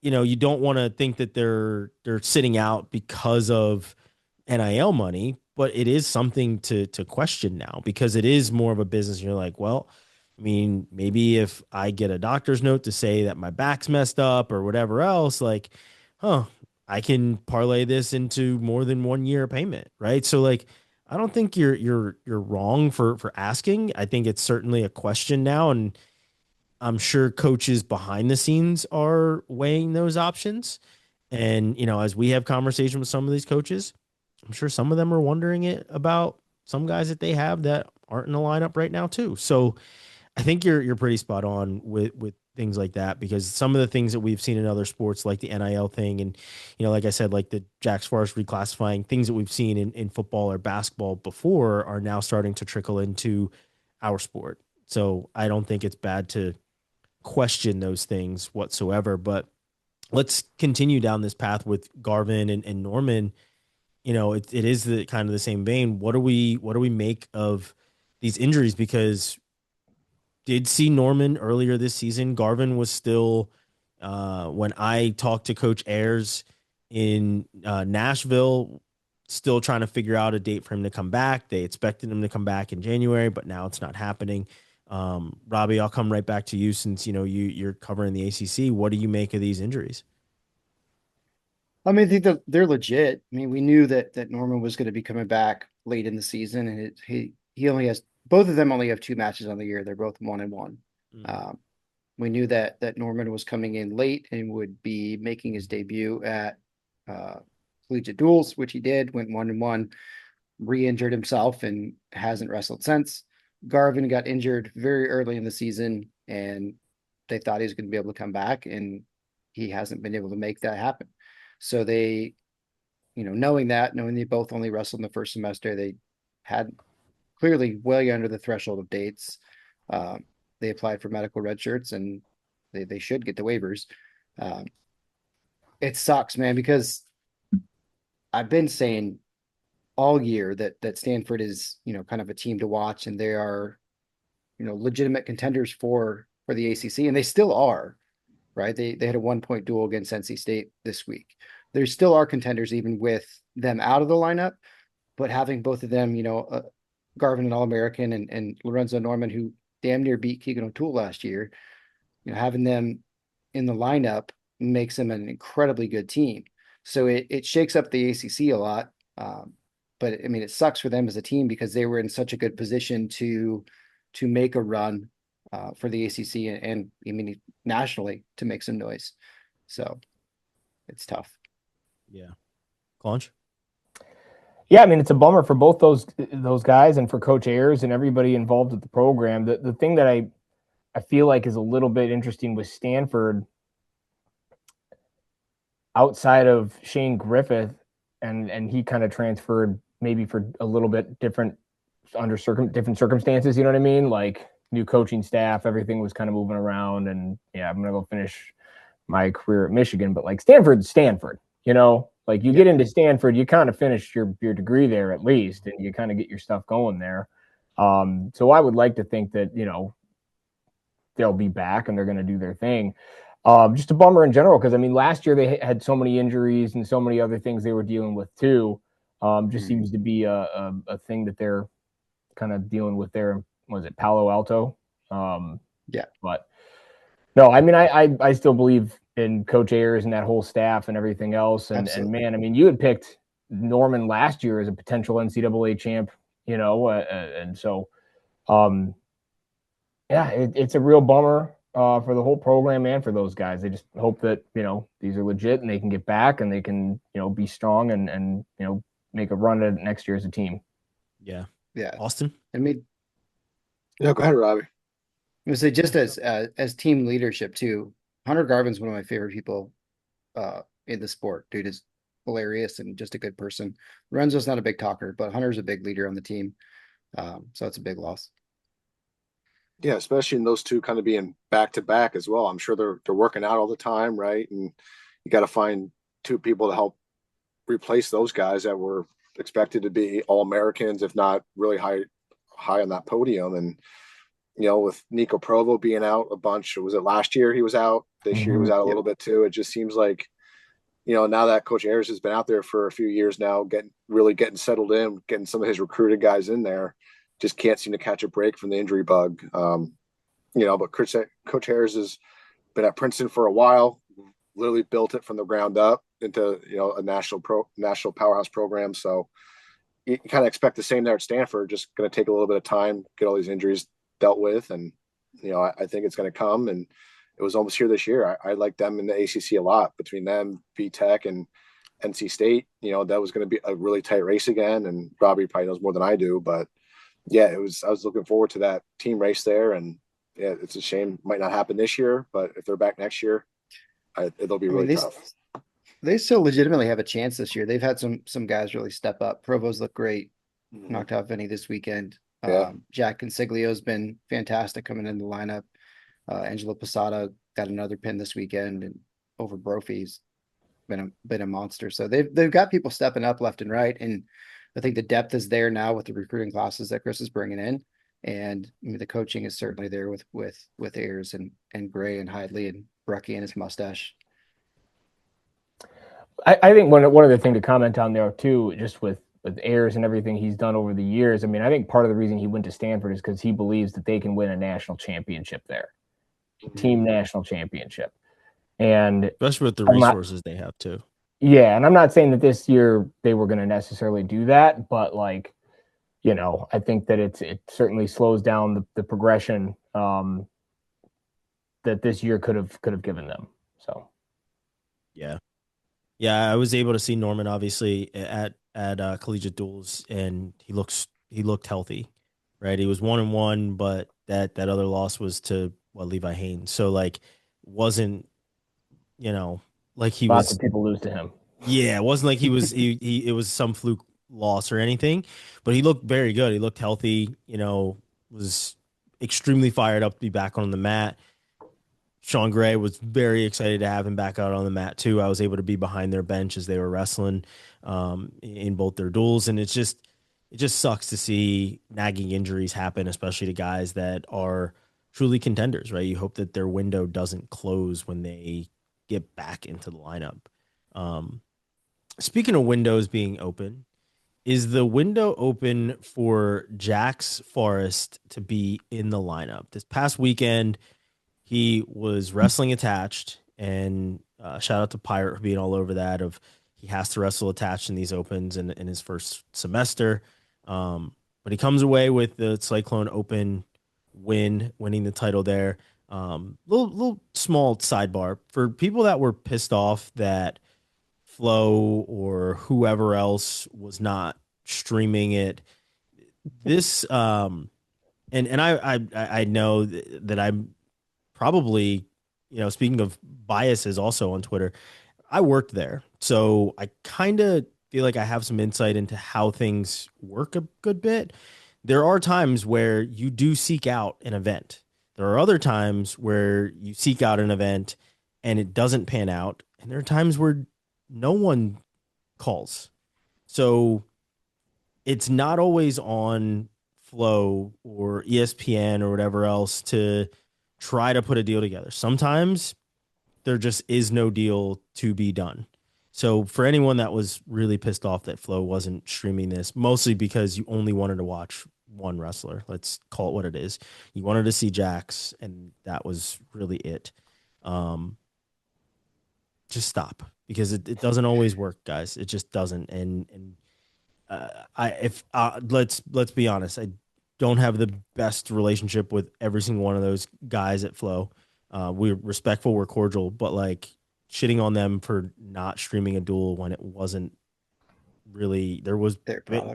you don't want to think that they're sitting out because of NIL money, but it is something to question now, because it is more of a business. You're like, well, I mean, maybe if I get a doctor's note to say that my back's messed up or whatever else, like, I can parlay this into more than 1 year payment, right? So like, I don't think you're wrong for asking. I think it's certainly a question now, and I'm sure coaches behind the scenes are weighing those options. And, as we have conversation with some of these coaches, I'm sure some of them are wondering it about some guys that they have that aren't in the lineup right now too. So I think you're pretty spot on with things like that, because some of the things that we've seen in other sports, like the NIL thing, and, like I said, like the Jax Forrest reclassifying, things that we've seen in football or basketball before are now starting to trickle into our sport. So I don't think it's bad to question those things whatsoever. But let's continue down this path with Garvin and Norman. It is the kind of the same vein. What do we make of these injuries? Because did see Norman earlier this season. Garvin was still, when I talked to Coach Ayers in Nashville, still trying to figure out a date for him to come back. They expected him to come back in January, but now it's not happening. Robbie, I'll come right back to you since, you're covering the ACC. What do you make of these injuries? I mean, I think that they're legit. I mean, we knew that Norman was going to be coming back late in the season, and he only has, both of them only have 2 matches on the year. They're both 1-1. We knew that Norman was coming in late and would be making his debut at collegiate duels, which he did, went 1-1, re-injured himself and hasn't wrestled since. Garvin got injured very early in the season, and they thought he was going to be able to come back, and he hasn't been able to make that happen. So they, knowing they both only wrestled in the first semester, they had clearly way under the threshold of dates. They applied for medical red shirts, and they should get the waivers. It sucks, man, because I've been saying all year that Stanford is, kind of a team to watch, and they are, legitimate contenders for the ACC, and they still are. Right. They had a 1-point duel against NC State this week. There still are contenders, even with them out of the lineup, but having both of them, Garvin, an All-American, and Lorenzo Norman, who damn near beat Keegan O'Toole last year, having them in the lineup makes them an incredibly good team. So it shakes up the ACC a lot. but I mean, it sucks for them as a team because they were in such a good position to make a run for the ACC and I mean nationally to make some noise. So it's tough. Yeah. Claunch? Yeah, I mean, it's a bummer for both those guys and for Coach Ayers and everybody involved with the program. The thing that I feel like is a little bit interesting with Stanford, outside of Shane Griffith, and he kind of transferred maybe for a little bit different different circumstances. You know what I mean? Like new coaching staff, everything was kind of moving around, and yeah, I'm gonna go finish my career at Michigan, but like Stanford, you know, like you get into Stanford, you kind of finish your degree there at least, and you kind of get your stuff going there. So I would like to think that, you know, they'll be back and they're going to do their thing. Just a bummer in general, because I mean, last year they had so many injuries and so many other things they were dealing with too. Just seems to be a thing that they're kind of dealing with there. Was it Palo Alto? But no, I mean, I still believe in Coach Ayers and that whole staff and everything else. And man, I mean, you had picked Norman last year as a potential NCAA champ, you know, and so, yeah, it's a real bummer for the whole program and for those guys. They just hope that, you know, these are legit and they can get back and they can, you know, be strong and you know, make a run at it next year as a team. Yeah. Yeah. Austin? I mean, Yeah, go ahead, Robbie. I would say just as team leadership too, Hunter Garvin's one of my favorite people in the sport. Dude is hilarious and just a good person. Lorenzo's not a big talker, but Hunter's a big leader on the team. So it's a big loss. Yeah, especially in those two kind of being back to back as well. I'm sure they're working out all the time, right? And you got to find two people to help replace those guys that were expected to be all Americans, if not really high on that podium. And you know, with Nico Provo being out a bunch, was it last year he was out? This year he was out a little bit too. It just seems like, you know, now that Coach Ayers has been out there for a few years now, getting settled in, getting some of his recruited guys in there, just can't seem to catch a break from the injury bug. You know, but Coach Ayers has been at Princeton for a while, literally built it from the ground up into, you know, a national powerhouse program. So you kind of expect the same there at Stanford, just going to take a little bit of time, get all these injuries dealt with. And, you know, I think it's going to come, and it was almost here this year. I like them in the ACC a lot. Between them, VTech and NC State, you know, that was going to be a really tight race again. And Robbie probably knows more than I do, but yeah, I was looking forward to that team race there. And yeah, it's a shame it might not happen this year, but if they're back next year, it'll be really tough. They still legitimately have a chance this year. They've had some guys really step up. Provo's looked great. Knocked out Vinny this weekend. Jack Consiglio's been fantastic coming in the lineup. Angelo Posada got another pin this weekend, and over Brophy's been a monster. So they've got people stepping up left and right, and I think the depth is there now with the recruiting classes that Chris is bringing in, and I mean, the coaching is certainly there with Ayers and Gray and Hidley and Brucky and his mustache. I think one other thing to comment on there too, just with Ayers and everything he's done over the years. I mean, I think part of the reason he went to Stanford is because he believes that they can win a national championship there, team national championship, and especially with the resources they have too. Yeah, and I'm not saying that this year they were going to necessarily do that, but like, you know, I think that it certainly slows down the progression that this year could have given them. So, yeah, I was able to see Norman obviously at collegiate duels, and he looked healthy, right? He was 1-1, but that other loss was to Levi Haynes, so like wasn't, you know, like he lots was. of people lose to him. Yeah, it wasn't like he was it was some fluke loss or anything, but he looked very good. He looked healthy, you know, was extremely fired up to be back on the mat. Sean Gray was very excited to have him back out on the mat too. I was able to be behind their bench as they were wrestling in both their duels, and it just sucks to see nagging injuries happen, especially to guys that are truly contenders, right? You hope that their window doesn't close when they get back into the lineup. Speaking of windows being open, is the window open for Jax Forrest to be in the lineup? This past weekend, he was wrestling attached, and shout out to Pirate for being all over that. He has to wrestle attached in these opens in his first semester. But he comes away with the Cyclone Open winning the title there. Little small sidebar for people that were pissed off that Flo or whoever else was not streaming it. This and I know that I'm probably, speaking of biases also on Twitter, I worked there. So I kind of feel like I have some insight into how things work a good bit. There are times where you do seek out an event. There are other times where you seek out an event and it doesn't pan out. And there are times where no one calls. So it's not always on Flow or ESPN or whatever else to try to put a deal together. Sometimes there just is no deal to be done. So for anyone that was really pissed off that Flow wasn't streaming this, mostly because you only wanted to watch one wrestler, let's call it what it is. You wanted to see Jax, and that was really it. Just stop, because it doesn't always work, guys. It just doesn't. And let's be honest, I don't have the best relationship with every single one of those guys at Flow. We're respectful, we're cordial, but like shitting on them for not streaming a duel when it wasn't really, there was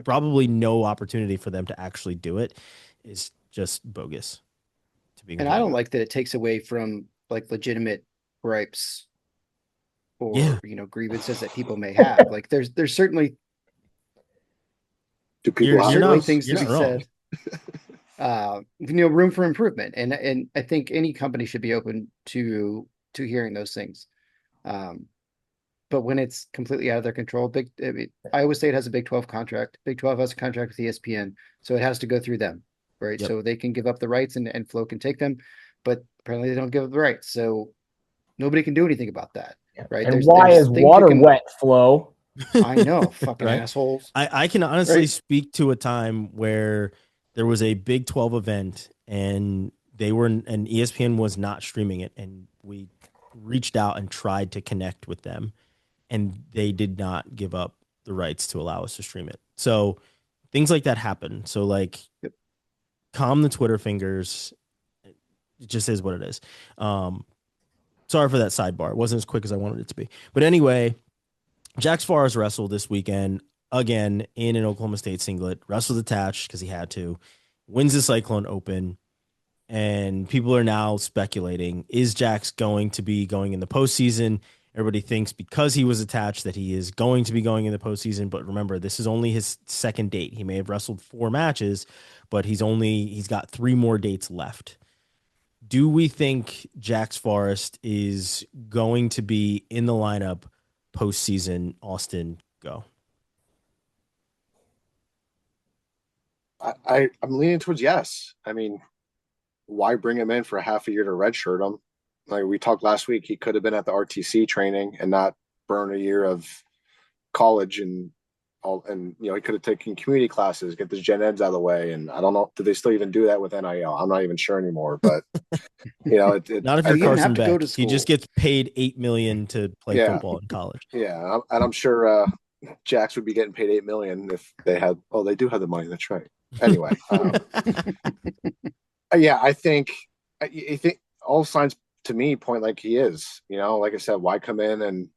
probably no opportunity for them to actually do it is just bogus. And I don't like that it takes away from like legitimate gripes or grievances that people may have. Like there's certainly things to be said. Room for improvement, and I think any company should be open to hearing those things. But when it's completely out of their control, Iowa State has a Big 12 contract. Big 12 has a contract with ESPN, so it has to go through them, right? Yep. So they can give up the rights and Flow can take them, but apparently they don't give up the rights, so nobody can do anything about that, right? And why is water wet, Flow? I know, fucking assholes. I can honestly speak to a time where there was a Big 12 event and ESPN was not streaming it, and we reached out and tried to connect with them, and they did not give up the rights to allow us to stream it. So things like that happen. So like, calm the Twitter fingers. It just is what it is. Sorry for that sidebar. It wasn't as quick as I wanted it to be. But anyway, Jax Forrest wrestled this weekend again in an Oklahoma State singlet, wrestled attached because he had to, wins the Cyclone Open, and people are now speculating, is Jax going to be going in the postseason? Everybody thinks because he was attached that he is going to be going in the postseason, but remember, this is only his second date. He may have wrestled 4 matches, but he's got 3 more dates left. Do we think Jax Forrest is going to be in the lineup postseason? Austin, go. I'm leaning towards yes. I mean, why bring him in for a half a year to redshirt him? Like we talked last week, he could have been at the RTC training and not burn a year of college and all. And he could have taken community classes, get the gen eds out of the way. And I don't know, do they still even do that with NIL? I'm not even sure anymore. But not if you're Carson Beck. He just gets paid $8 million to play football in college. Yeah, and I'm sure Jax would be getting paid $8 million if they had. Oh, they do have the money. That's right. Anyway, I think all signs to me point like he is. Like I said, why come in and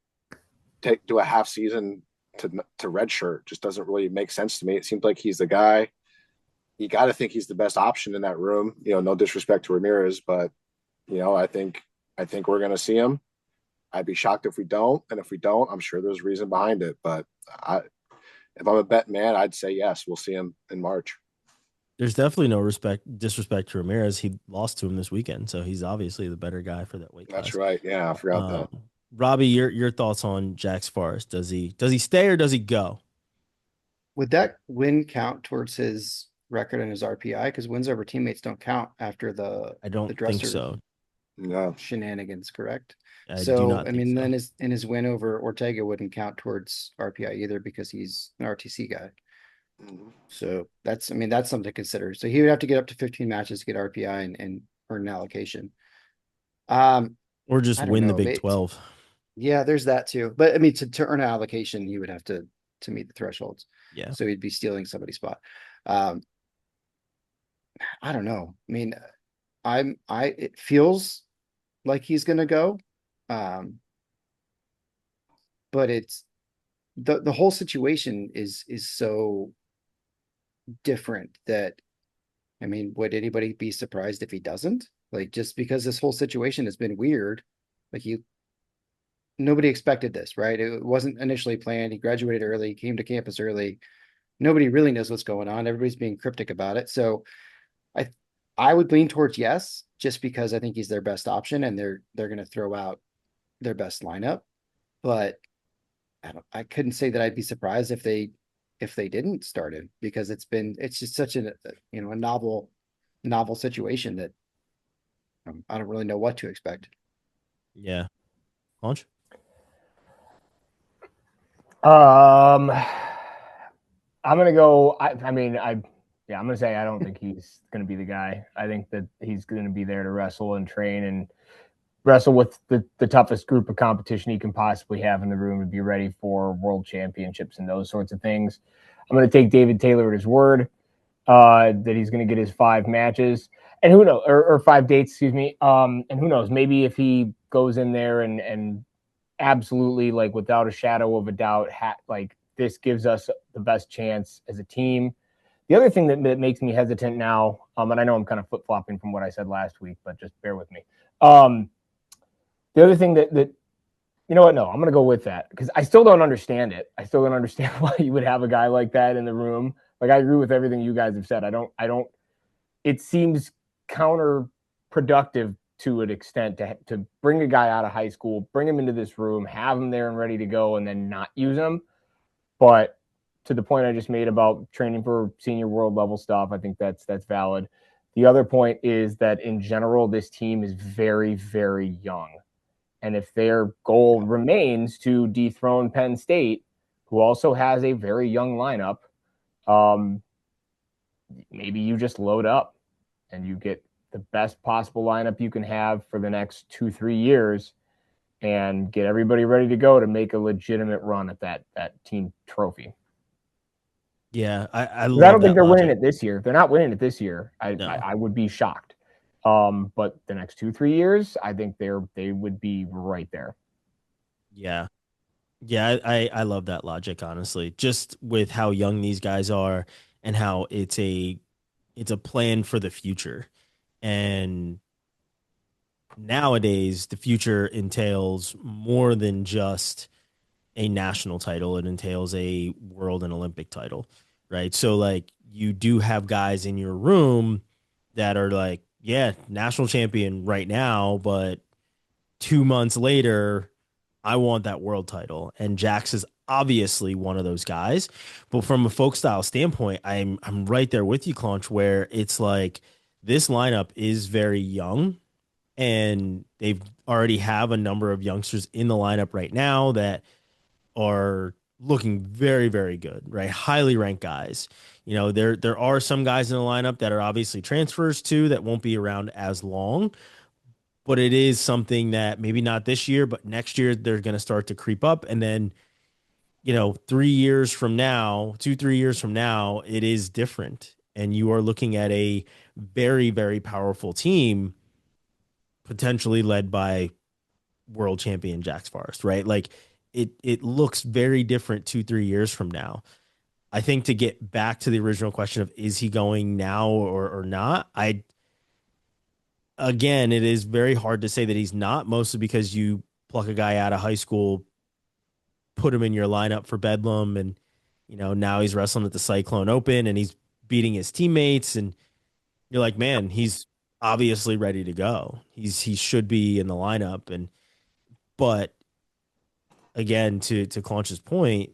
do a half season to redshirt? Just doesn't really make sense to me. It seems like he's the guy. You got to think he's the best option in that room. No disrespect to Ramirez, but I think we're going to see him. I'd be shocked if we don't, and if we don't, I'm sure there's reason behind it. But if I'm a bet man, I'd say yes, we'll see him in March. There's definitely no disrespect to Ramirez. He lost to him this weekend, so he's obviously the better guy for that weight class. That's right. Yeah, I forgot that. Robbie, your thoughts on Jax Forrest? Does he stay or does he go? Would that win count towards his record and his RPI? Because wins over teammates don't count after the think so. No shenanigans, correct? Then his win over Ortega wouldn't count towards RPI either because he's an RTC guy. Mm-hmm. So that's something to consider. So he would have to get up to 15 matches to get RPI and earn an allocation. Or just win the Big 12. Yeah, there's that too. But I mean, to earn an allocation, you would have to meet the thresholds. Yeah. So he'd be stealing somebody's spot. I don't know. I mean, it feels like he's gonna go. Um, but it's the whole situation is so different that, I mean, would anybody be surprised if he doesn't? Like, just because this whole situation has been weird, like nobody expected this, right? It wasn't initially planned. He graduated early, came to campus early. Nobody really knows what's going on. Everybody's being cryptic about it. So I I would lean towards yes, just because I think he's their best option and they're going to throw out their best lineup. But I couldn't say that I'd be surprised if they didn't start him, because it's just such a a novel situation that I don't really know what to expect. Yeah. Launch. I'm gonna go. I mean, yeah, I'm gonna say I don't think he's gonna be the guy. I think that he's gonna be there to wrestle and train and wrestle with the toughest group of competition he can possibly have in the room to be ready for world championships and those sorts of things. I'm gonna take David Taylor at his word that he's gonna get his 5 matches, and who knows, or 5 dates, excuse me. And who knows, maybe if he goes in there and absolutely, like, without a shadow of a doubt, like, this gives us the best chance as a team. The other thing that makes me hesitant now, and I know I'm kind of flip flopping from what I said last week, but just bear with me. The other thing that you know what? No, I'm going to go with that because I still don't understand it. I still don't understand why you would have a guy like that in the room. Like, I agree with everything you guys have said. I don't. It seems counterproductive to an extent to bring a guy out of high school, bring him into this room, have him there and ready to go, and then not use him. But to the point I just made about training for senior world level stuff, I think that's valid. The other point is that in general, this team is very, very young. And if their goal remains to dethrone Penn State, who also has a very young lineup, maybe you just load up and you get the best possible lineup you can have for the next 2-3 years and get everybody ready to go to make a legitimate run at that team trophy. Yeah, I don't love think that they're logic. winning it this year. If they're not winning it this year, No. I would be shocked. But the next 2-3 years, I think they would be right there. Yeah. Yeah, I love that logic, honestly. Just with how young these guys are and how it's a plan for the future. And nowadays the future entails more than just a national title. It entails a world and Olympic title, right? So like you do have guys in your room that are like, yeah, national champion right now, but 2 months later, I want that world title. And Jax is obviously one of those guys. But from a folk style standpoint, I'm right there with you, Claunch, where it's like this lineup is very young and they've already have a number of youngsters in the lineup right now that are looking very, very good, right? Highly ranked guys. You know, there are some guys in the lineup that are obviously transfers too that won't be around as long, but it is something that maybe not this year, but next year they're going to start to creep up. And then, 3 years from now, 2, 3 years from now, it is different. And you are looking at a very, very powerful team, potentially led by world champion Jax Forrest, right? Like it looks very different 2, 3 years from now. I think to get back to the original question of is he going now or not, again, it is very hard to say that he's not, mostly because you pluck a guy out of high school, put him in your lineup for Bedlam, and now he's wrestling at the Cyclone Open and he's beating his teammates, and you're like, man, he's obviously ready to go. He should be in the lineup, but again, to Claunch's point,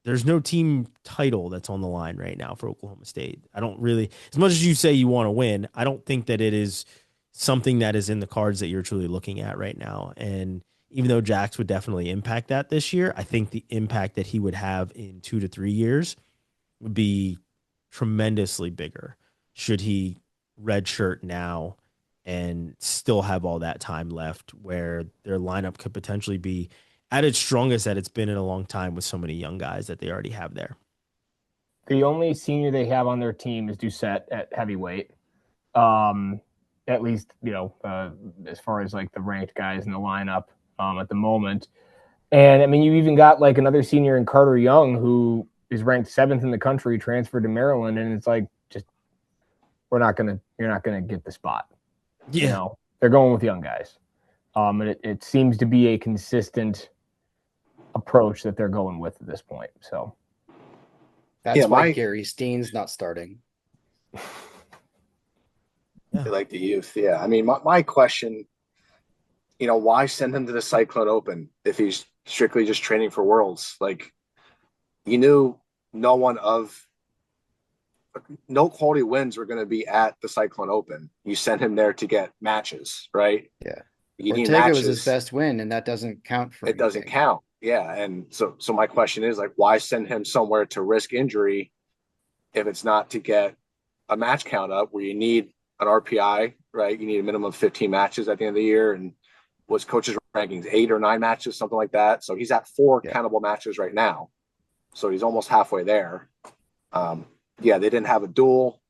there's no team title that's on the line right now for Oklahoma State. I don't really, as much as you say you want to win, I don't think that it is something that is in the cards that you're truly looking at right now. And even though Jax would definitely impact that this year, I think the impact that he would have in 2 to 3 years would be tremendously bigger should he redshirt now and still have all that time left where their lineup could potentially be at its strongest that it's been in a long time with so many young guys that they already have there. The only senior they have on their team is Doucette at heavyweight. At least, as far as like the ranked guys in the lineup at the moment. And I mean, you even got like another senior in Carter Young, who is ranked 7th in the country, transferred to Maryland. And it's like, just, you're not going to get the spot. Yeah. They're going with young guys. And it seems to be a consistent approach that they're going with at this point. So that's why Gary Steen's not starting. They like the youth. Yeah. I mean, my question, why send him to the Cyclone Open if he's strictly just training for Worlds? Like, you knew no quality wins were going to be at the Cyclone Open. You sent him there to get matches, right? Yeah. Ortega was his best win, and that doesn't count for anything. Doesn't count. Yeah. And so my question is, like, why send him somewhere to risk injury if it's not to get a match count up where you need an RPI, right? You need a minimum of 15 matches at the end of the year. And was coach's rankings 8 or 9 matches, something like that. So he's at 4 countable matches right now. So he's almost halfway there. They didn't have a duel,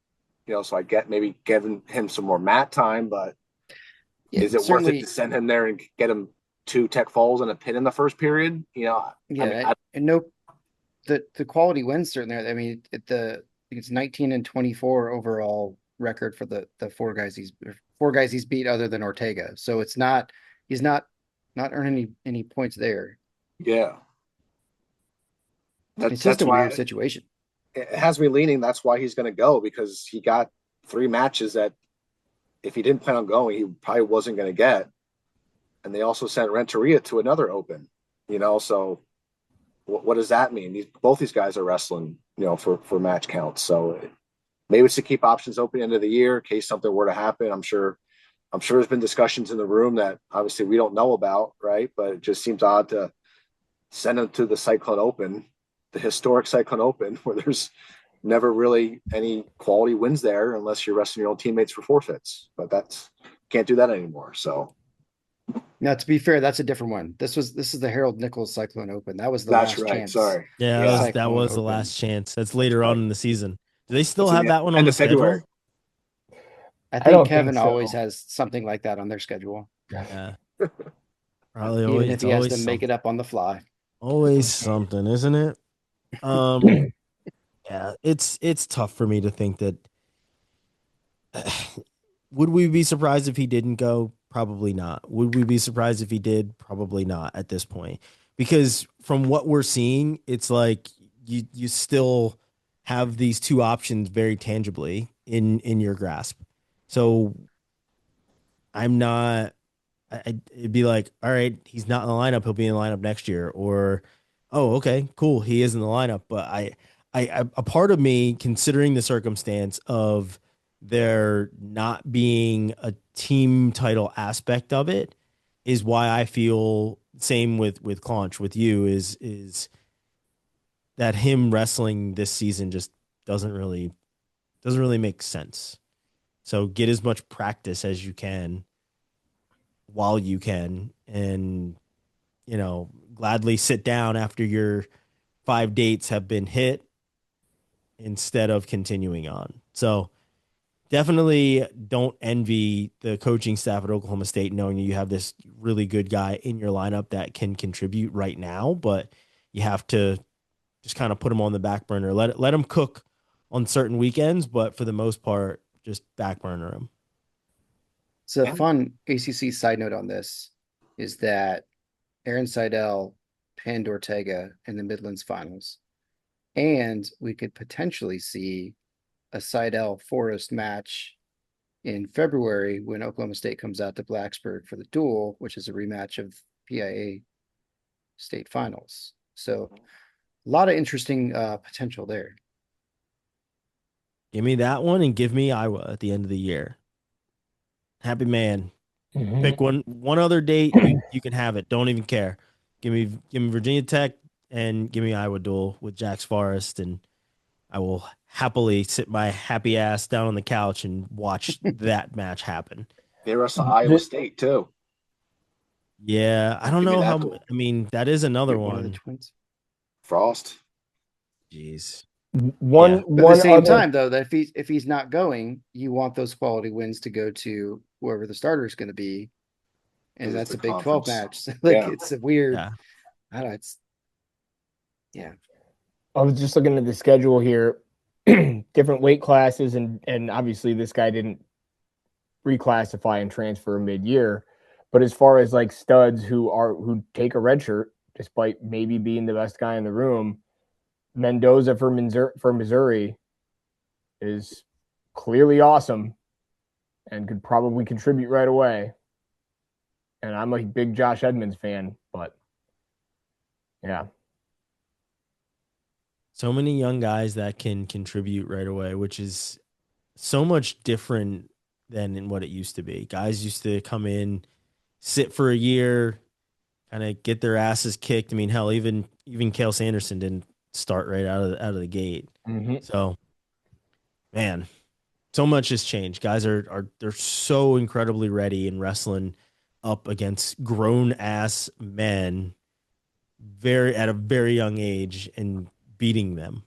so I get maybe giving him some more mat time, but is it worth it to send him there and get him 2 tech falls and a pin in the first period? The quality wins certainly. I mean, I think it's 19 and 24 overall record for the 4 guys he's beat other than Ortega. So it's not, he's not earning any points there. Yeah. It's just a weird situation. It has me leaning. That's why he's going to go, because he got 3 matches that if he didn't plan on going, he probably wasn't going to get. And they also sent Renteria to another Open, so what does that mean? Both these guys are wrestling, for match counts. So maybe it's to keep options open end of the year in case something were to happen. I'm sure there's been discussions in the room that obviously we don't know about, right? But it just seems odd to send him to the Cyclone Open, the historic Cyclone Open, where there's never really any quality wins there unless you're wrestling your own teammates for forfeits. But can't do that anymore. So now, to be fair, that's a different one. This is the Harold Nichols Cyclone Open. That was the last chance. Sorry. Yeah, that was the last chance. That's later on in the season. Do they still have that one on the schedule? I think Kevin always has something like that on their schedule. Yeah. Probably always. Even if he has to make it up on the fly. Always something, isn't it? Yeah, it's tough for me to think that. Would we be surprised if he didn't go? Probably not. Would we be surprised if he did? Probably not at this point. Because from what we're seeing, it's like you still have these 2 options very tangibly in your grasp. So it'd be like, all right, he's not in the lineup. He'll be in the lineup next year. Or, oh, okay, cool. He is in the lineup. But a part of me, considering the circumstance of there not being a team title aspect of it, is why I feel same with Claunch with you is that him wrestling this season just doesn't really make sense. So get as much practice as you can while you can, and gladly sit down after your 5 dates have been hit instead of continuing on. So definitely don't envy the coaching staff at Oklahoma State, knowing you have this really good guy in your lineup that can contribute right now, but you have to just kind of put him on the back burner. Let him cook on certain weekends, but for the most part, just back burner him. So a fun ACC side note on this is that Aaron Seidel pinned Ortega in the Midlands finals, and we could potentially see a Seidel Forrest match in February when Oklahoma State comes out to Blacksburg for the duel, which is a rematch of PIA state finals. So a lot of interesting potential there. Give me that one and give me Iowa at the end of the year. Happy man. Mm-hmm. Pick one other date. You can have it. Don't even care. Give me Virginia Tech and give me Iowa duel with Jax Forrest, and I will happily sit my happy ass down on the couch and watch that match happen. They wrestle Iowa State too. Yeah, I don't Give me know that how. duel. I mean, that is another One of the one. twins. Frost. Jeez. One Yeah. But at the same other, time, though, that if he's not going, you want those quality wins to go to whoever the starter is going to be, and This is that's the a Big 12 conference. match. So, like, Yeah. it's a weird. Yeah. I don't know. It's I was just looking at the schedule here, different weight classes, and obviously this guy didn't reclassify and transfer mid-year. But as far as like studs who take a red shirt, despite maybe being the best guy in the room, Mendoza for Missouri is clearly awesome and could probably contribute right away. And I'm a big Josh Edmonds fan, but yeah. So many young guys that can contribute right away, which is so much different than in what it used to be. Guys used to come in, sit for a year, kind of get their asses kicked. I mean, hell, even Cale Sanderson didn't start right out of the gate. Mm-hmm. So, man, so much has changed. Guys they're so incredibly ready in wrestling up against grown ass men at a very young age and beating them.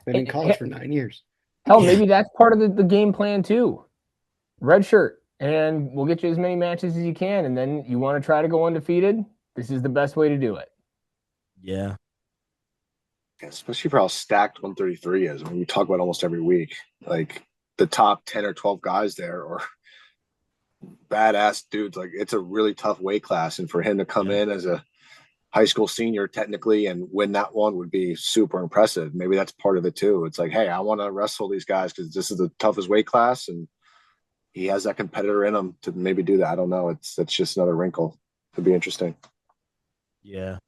been in college for 9 years. Hell, maybe that's part of the game plan too. Red shirt, and we'll get you as many matches as you can, and then you want to try to go undefeated. This is the best way to do it. Yeah. Especially for how stacked 133 is. I mean, we talk about almost every week. Like the top 10 or 12 guys there or badass dudes. Like it's a really tough weight class. And for him to come in as a high school senior technically and win that one would be super impressive. Maybe that's part of it too. It's like, hey, I want to wrestle these guys because this is the toughest weight class. And he has that competitor in him to maybe do that. I don't know. It's just another wrinkle. Could be interesting. Yeah.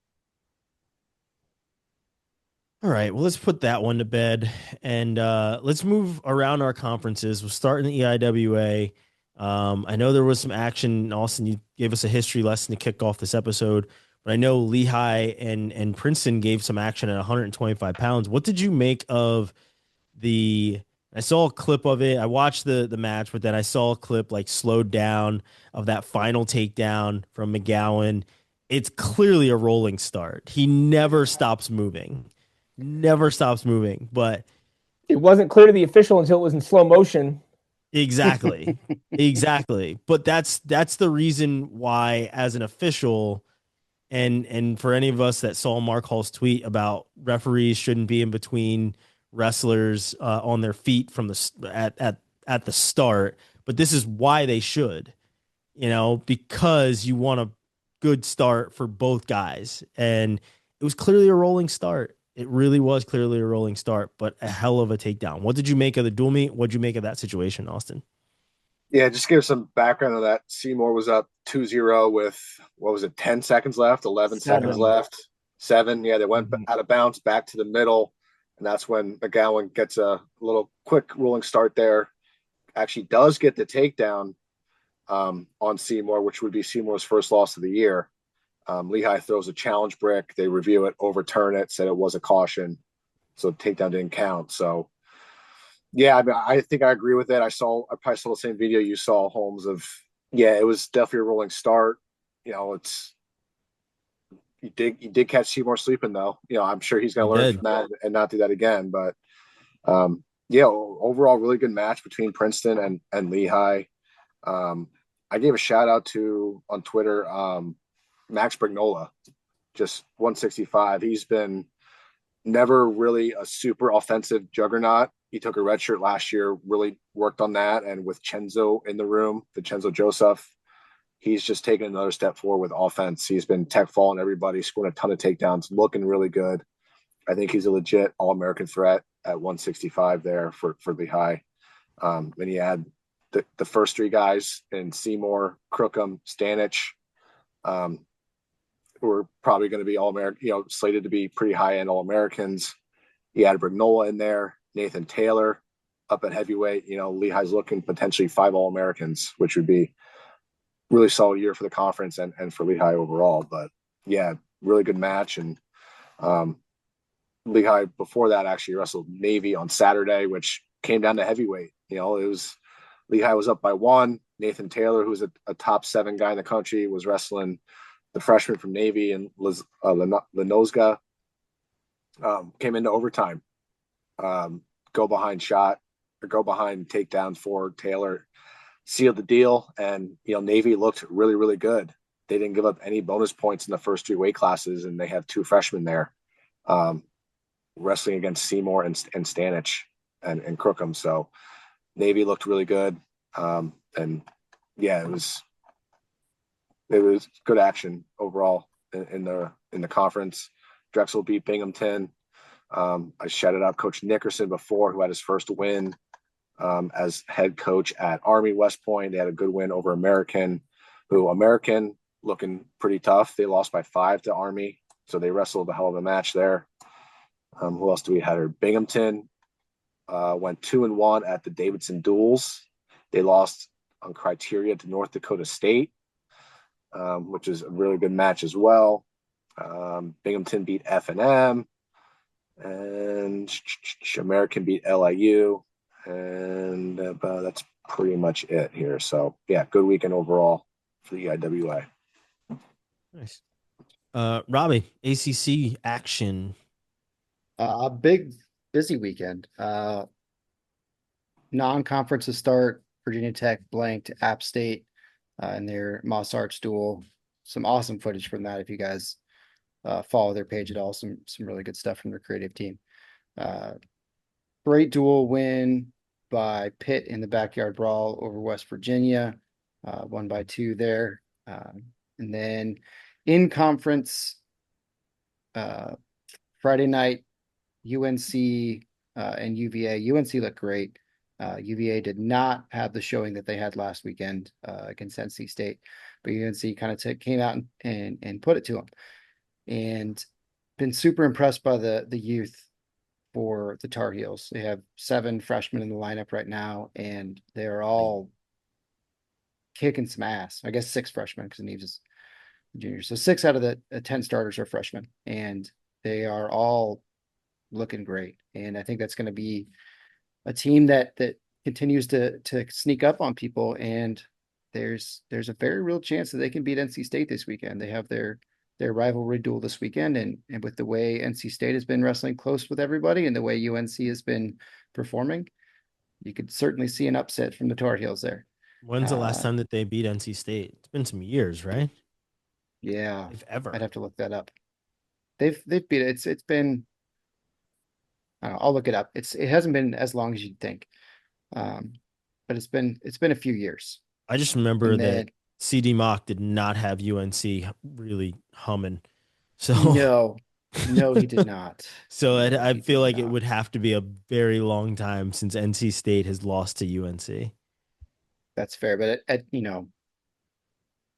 All right. Well, let's put that one to bed and let's move around our conferences. We'll start in the EIWA. I know there was some action. Austin, you gave us a history lesson to kick off this episode, but I know Lehigh and Princeton gave some action at 125 pounds. What did you make of I saw a clip of it. I watched the match, but then I saw a clip like slowed down of that final takedown from McGowan. It's clearly a rolling start. He never stops moving. But it wasn't clear to the official until it was in slow motion. Exactly. But that's the reason why, as an official, and for any of us that saw Mark Hall's tweet about referees shouldn't be in between wrestlers on their feet from at the start, but this is why they should, because you want a good start for both guys, and it was clearly a rolling start. It really was clearly a rolling start, but a hell of a takedown. What did you make of the dual meet? What did you make of that situation, Austin? Yeah, just give some background on that. Seymour was up 2-0 with, 10 seconds left, 11 seconds left, 7. Yeah, they went out of bounds back to the middle, and that's when McGowan gets a little quick rolling start there. Actually does get the takedown on Seymour, which would be Seymour's first loss of the year. Lehigh throws a challenge brick. They review it, overturn it, said it was a caution. So takedown didn't count. So, yeah, I mean, I think I agree with it. I probably saw the same video you saw, Holmes, of, yeah, it was definitely a rolling start. You did catch Seymour sleeping, though. I'm sure he's going to learn from that and not do that again. But, yeah, overall, really good match between Princeton and Lehigh. I gave a shout out to, on Twitter, Max Brignola, just 165. He's been never really a super offensive juggernaut. He took a red shirt last year, really worked on that. And with Chenzo in the room, Vincenzo Joseph, he's just taken another step forward with offense. He's been tech falling everybody, scoring a ton of takedowns, looking really good. I think he's a legit All-American threat at 165 there for Lehigh. And he had the first 3 guys in Seymour, Crookham, Stanich, who are probably going to be All-American, slated to be pretty high-end All-Americans. He had Brignola in there, Nathan Taylor up at heavyweight. Lehigh's looking potentially 5 All-Americans, which would be really solid year for the conference and for Lehigh overall. But, yeah, really good match. And Lehigh before that actually wrestled Navy on Saturday, which came down to heavyweight. Lehigh was up by 1. Nathan Taylor, who's a top 7 guy in the country, was wrestling the freshman from Navy and Lenozga. Came into overtime. Go behind takedowns for Taylor, sealed the deal, and Navy looked really, really good. They didn't give up any bonus points in the first 3 weight classes, and they have 2 freshmen there, wrestling against Seymour and Stanich and Crookham. So Navy looked really good, and yeah, it was good action overall in the conference. Drexel beat Binghamton. I shouted out Coach Nickerson before, who had his first win as head coach at Army West Point. They had a good win over American looking pretty tough. They lost by 5 to Army, so they wrestled a hell of a match there. Who else do we have? Binghamton went 2-1 at the Davidson Duels. They lost on criteria to North Dakota State, which is a really good match as well. Binghamton beat F&M, and American beat LIU, and that's pretty much it here. So yeah, good weekend overall for the IWA. Nice. Robbie, ACC action. A big busy weekend. Non-conferences start. Virginia Tech blanked App State in their Moss Arts duel. Some awesome footage from that if you guys follow their page at all. Some really good stuff from their creative team. Great duel win by Pitt in the backyard brawl over West Virginia. Won by 2 there. And then in conference, Friday night, UNC and UVA. UNC looked great. UVA did not have the showing that they had last weekend against NC State, but UNC kind of came out and put it to them. And been super impressed by the youth for the Tar Heels. They have 7 freshmen in the lineup right now, and they're all kicking some ass. I guess 6 freshmen because Neves is junior. So 6 out of the 10 starters are freshmen, and they are all looking great. And I think that's going to be a team that continues to sneak up on people. And there's a very real chance that they can beat NC State this weekend. They have their rivalry duel this weekend, and with the way NC State has been wrestling close with everybody and the way UNC has been performing, you could certainly see an upset from the Tar Heels there. When's the last time that they beat NC State? It's been some years, right? Yeah, if ever. I'd have to look that up. They've beat it. It's been, I don't know, I'll look it up. It hasn't been as long as you'd think, but it's been a few years. I just remember that CD Mock did not have UNC really humming. So no, he did not. So I feel like it would have to be a very long time since NC State has lost to UNC. That's fair, but at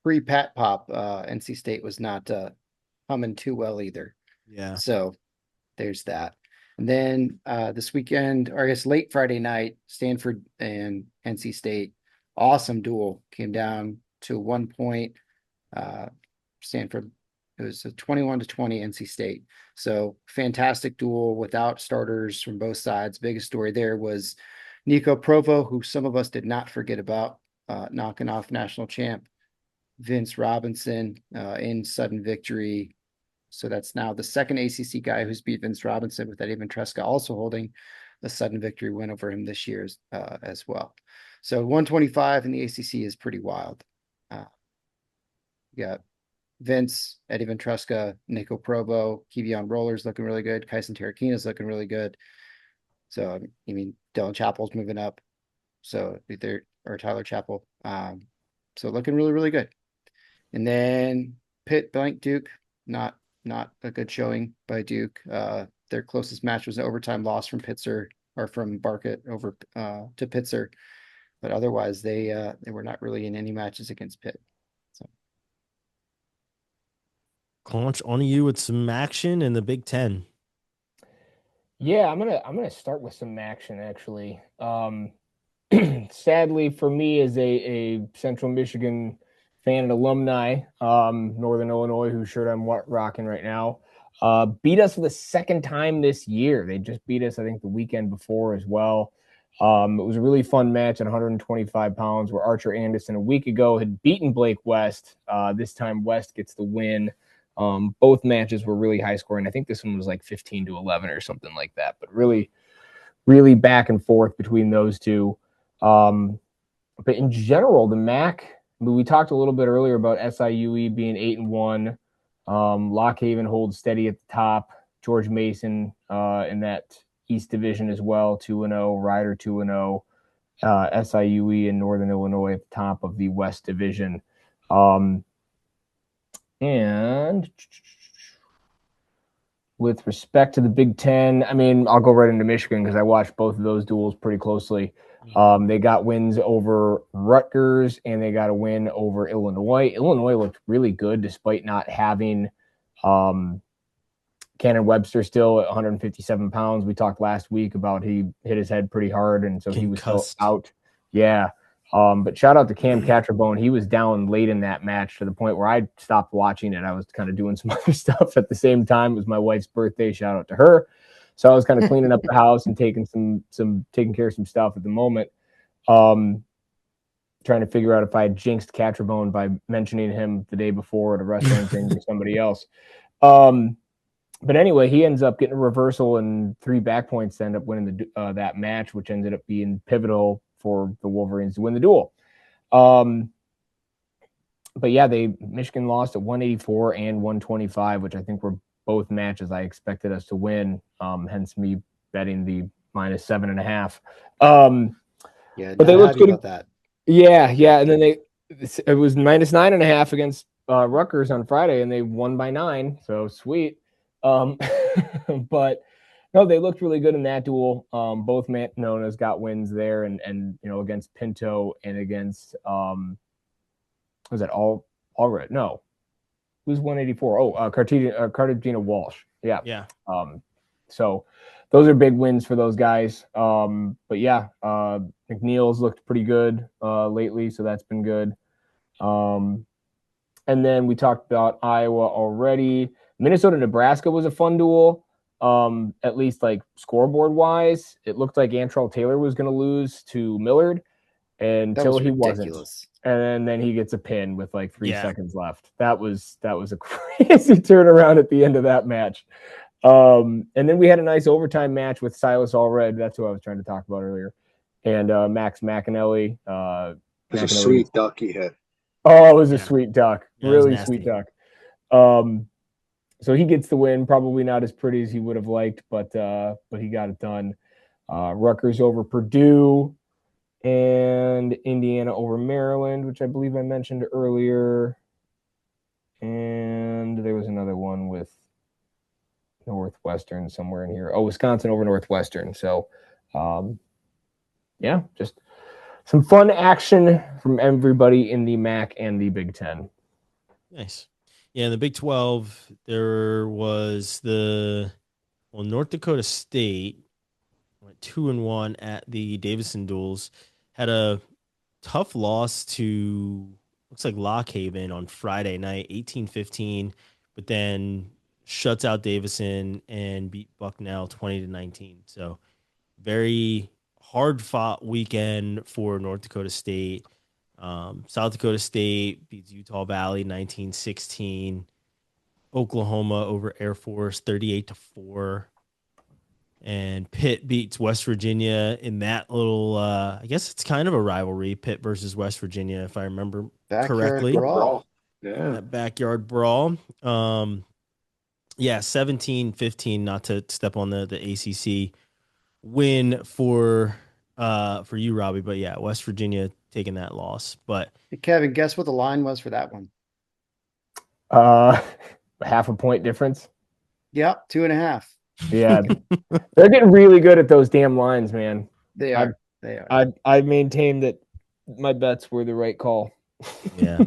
pre-Pat Pop, NC State was not humming too well either. Yeah. So there's that. And then this weekend, or I guess late Friday night, Stanford and NC State, awesome duel, came down to 1 point. Stanford, it was a 21-20 NC State. So fantastic duel without starters from both sides. Biggest story there was Nico Provo, who some of us did not forget about, knocking off national champ Vince Robinson in sudden victory. So that's now the second ACC guy who's beat Vince Robinson, with Eddie Ventresca also holding a sudden victory win over him this year as well. So 125 in the ACC is pretty wild. You got Vince, Eddie Ventresca, Nico Provo, Kevion Roller's looking really good. Kyson Terrakina's looking really good. So, I mean, Dylan Chappell's moving up. So or Tyler Chappell. So looking really, really good. And then Pitt blank Duke, not a good showing by Duke. Their closest match was an overtime loss from Pitzer, or from Barkett over to Pitzer. But otherwise, they were not really in any matches against Pitt. So, Claunch, on you with some action in the Big Ten. Yeah, I'm gonna start with some action actually. Sadly for me, as a Central Michigan fan and alumni, Northern Illinois, whose shirt I'm rocking right now, beat us for the second time this year. They just beat us, I think, the weekend before as well. It was a really fun match at 125 pounds where Archer Anderson a week ago had beaten Blake West. This time West gets the win. Both matches were really high scoring. I think this one was like 15-11 or something like that, but really, really back and forth between those two. But in general, the MAC, we talked a little bit earlier about SIUE being 8-1. Lock Haven holds steady at the top. George Mason in that East Division as well, 2-0. Ryder 2-0. SIUE in Northern Illinois at the top of the West Division. And with respect to the Big Ten, I mean, I'll go right into Michigan because I watched both of those duels pretty closely. They got wins over Rutgers and they got a win over Illinois. Illinois looked really good despite not having Cannon Webster still at 157 pounds. We talked last week about he hit his head pretty hard, and so he was still out. Yeah. But shout out to Cam Catcherbone. He was down late in that match to the point where I stopped watching it. I was kind of doing some other stuff at the same time. It was my wife's birthday. Shout out to her. So I was kind of cleaning up the house and taking care of some stuff at the moment. Trying to figure out if I had jinxed Catcherbone by mentioning him the day before at a wrestling thing to somebody else. But anyway, he ends up getting a reversal and 3 back points to end up winning that match, which ended up being pivotal for the Wolverines to win the duel. But yeah, Michigan lost at 184 and 125, which I think were both matches I expected us to win. Hence me betting the -7.5. Yeah, but they looked good about that. Yeah. And then it was -9.5 against Rutgers on Friday, and they won by 9. So sweet. But no, they looked really good in that duel. Both Nonas got wins there, and against Pinto and against was that all right? No, who's 184? Oh, Cartagena Walsh. Yeah. So those are big wins for those guys. But yeah, McNeil's looked pretty good lately, so that's been good. And then we talked about Iowa already. Minnesota-Nebraska was a fun duel. At least like scoreboard wise, it looked like Antrell Taylor was going to lose to Millard until he wasn't. And then he gets a pin with like 3 seconds left. That was a crazy turnaround at the end of that match. And then we had a nice overtime match with Silas Allred. That's who I was trying to talk about earlier. And Max McAnally. It was a sweet duck he hit. Oh, it was a sweet duck. Really sweet duck. So he gets the win. Probably not as pretty as he would have liked, but he got it done. Rutgers over Purdue and Indiana over Maryland, which I believe I mentioned earlier. And there was another one with Northwestern somewhere in here. Oh, Wisconsin over Northwestern. So, just some fun action from everybody in the MAC and the Big Ten. Nice. Yeah, in the Big 12, there was North Dakota State went 2-1 at the Davison duels. Had a tough loss to, looks like Lock Haven on Friday night, 18-15, but then shuts out Davison and beat Bucknell 20-19. So very hard fought weekend for North Dakota State. South Dakota State beats Utah Valley 19-16. Oklahoma over Air Force 38-4. And Pitt beats West Virginia in that little, I guess it's kind of a rivalry, Pitt versus West Virginia, if I remember correctly. Brawl. Yeah. That backyard brawl. 17-15, not to step on the ACC win for you, Robbie. But yeah, West Virginia taking that loss. But hey, Kevin, guess what the line was for that one? Half a point difference. Yep, 2.5. Yeah, they're getting really good at those damn lines, man. They are. I maintain that my bets were the right call. Yeah.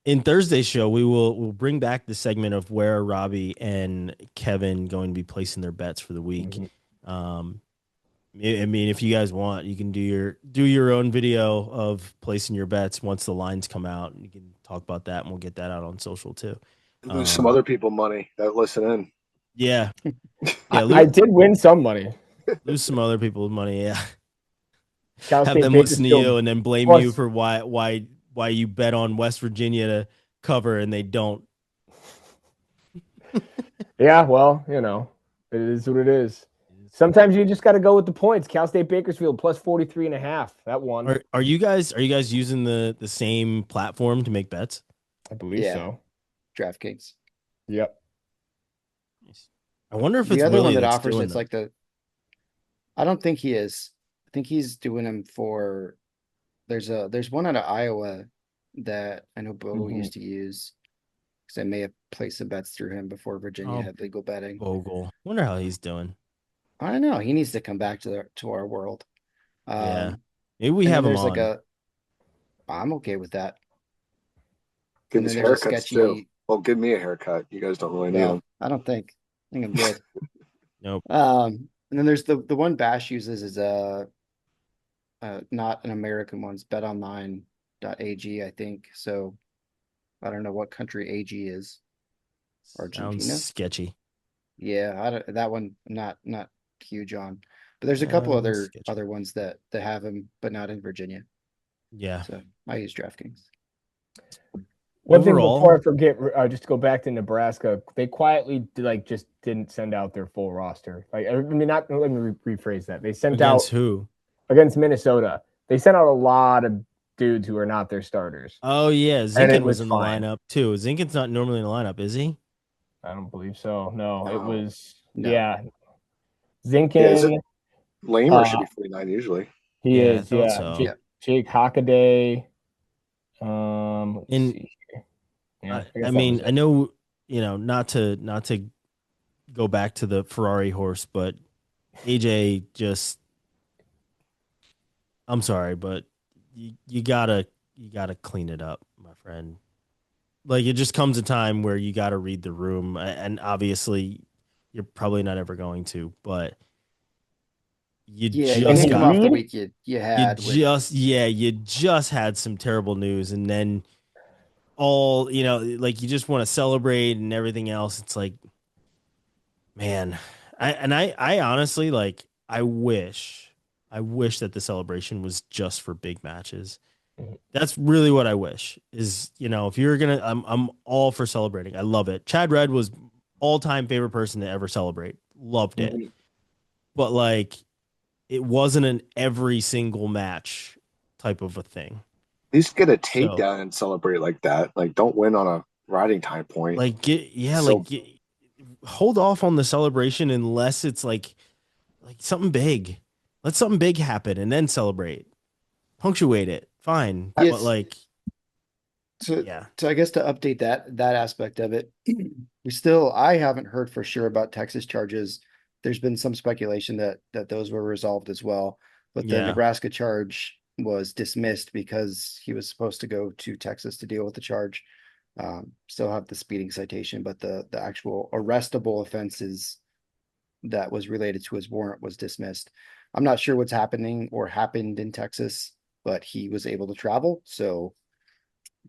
In Thursday's show, we'll bring back the segment of where Robbie and Kevin going to be placing their bets for the week. Mm-hmm. I mean, if you guys want, you can do your own video of placing your bets once the lines come out, and you can talk about that, and we'll get that out on social too. Lose some other people money that listen in. Yeah. I did win some money. Lose some other people's money, yeah. Cal have State them listen to Bakersfield you and then blame plus- you for why you bet on West Virginia to cover and they don't. Yeah, well, it is what it is. Sometimes you just got to go with the points. Cal State Bakersfield plus 43.5. That one. Are you guys using the same platform to make bets? I believe Yeah. so. DraftKings. Yep. I wonder if The it's other Willie one that that's offers doing it's them. like I don't think he is. I think he's doing them for. There's one out of Iowa that I know Bogle Mhm. used to use because I may have placed some bets through him before Virginia Oh, had legal betting. Bogle. Wonder how he's doing. I don't know. He needs to come back to our world. Yeah. Maybe we and have then him there's like on. I'm okay with that. Give And us then there's a haircuts sketchy. too. Well, give me a haircut. You guys don't really need No, them. I don't think. I think I'm good. Nope. And then there's the one Bash uses is not an American one. It's betonline.ag, I think. So I don't know what country AG is. Argentina? Sounds sketchy. Yeah, I don't, that one I'm not huge on. But there's a couple other Sketchy. ones that have him, but not in Virginia. Yeah. So I use DraftKings. One thing Overall- before I forget, just to go back to Nebraska, they quietly just didn't send out their full roster. Like, I mean, not let me rephrase that. They sent Against out who? against Minnesota. They sent out a lot of dudes who are not their starters. Oh yeah, And Zinkin it was was in fine. the lineup too. Zinkin's not normally in the lineup, is he? I don't believe so. No, it was No. yeah. Yeah, is Zinkin, it Lamer should be 49 usually. he Yeah, I is. thought Yeah, so. Jake Hockaday. Let's And see here. Yeah, guess I that mean, was I it. know, not to go back to the Ferrari horse, but AJ just, I'm sorry, but you gotta clean it up, my friend. Like, it just comes a time where you gotta read the room, and obviously you're probably not ever going to, but you Yeah, you just can't come off the Reed? week you had with you just had some terrible news, and then all, like, you just want to celebrate and everything else. It's like, man, I honestly, like, I wish that the celebration was just for big matches. That's really what I wish is, if you're gonna, I'm all for celebrating. I love it. Chad Red was all-time favorite person to ever celebrate. Loved it. Mhm. But, like, it wasn't an every single match type of a thing. At least get a So, takedown and celebrate like that. Like, don't win on a riding time point. like, So- hold off on the celebration unless it's like something big. Let something big happen and then celebrate. Punctuate it. Fine. Yes. But, like, to yeah. I guess to update that aspect of it, I haven't heard for sure about Texas charges. There's been some speculation that those were resolved as well, but the Yeah. Nebraska charge was dismissed because he was supposed to go to Texas to deal with the charge. Still have the speeding citation, but the actual arrestable offenses that was related to his warrant was dismissed. I'm not sure what's happening or happened in Texas, but he was able to travel, so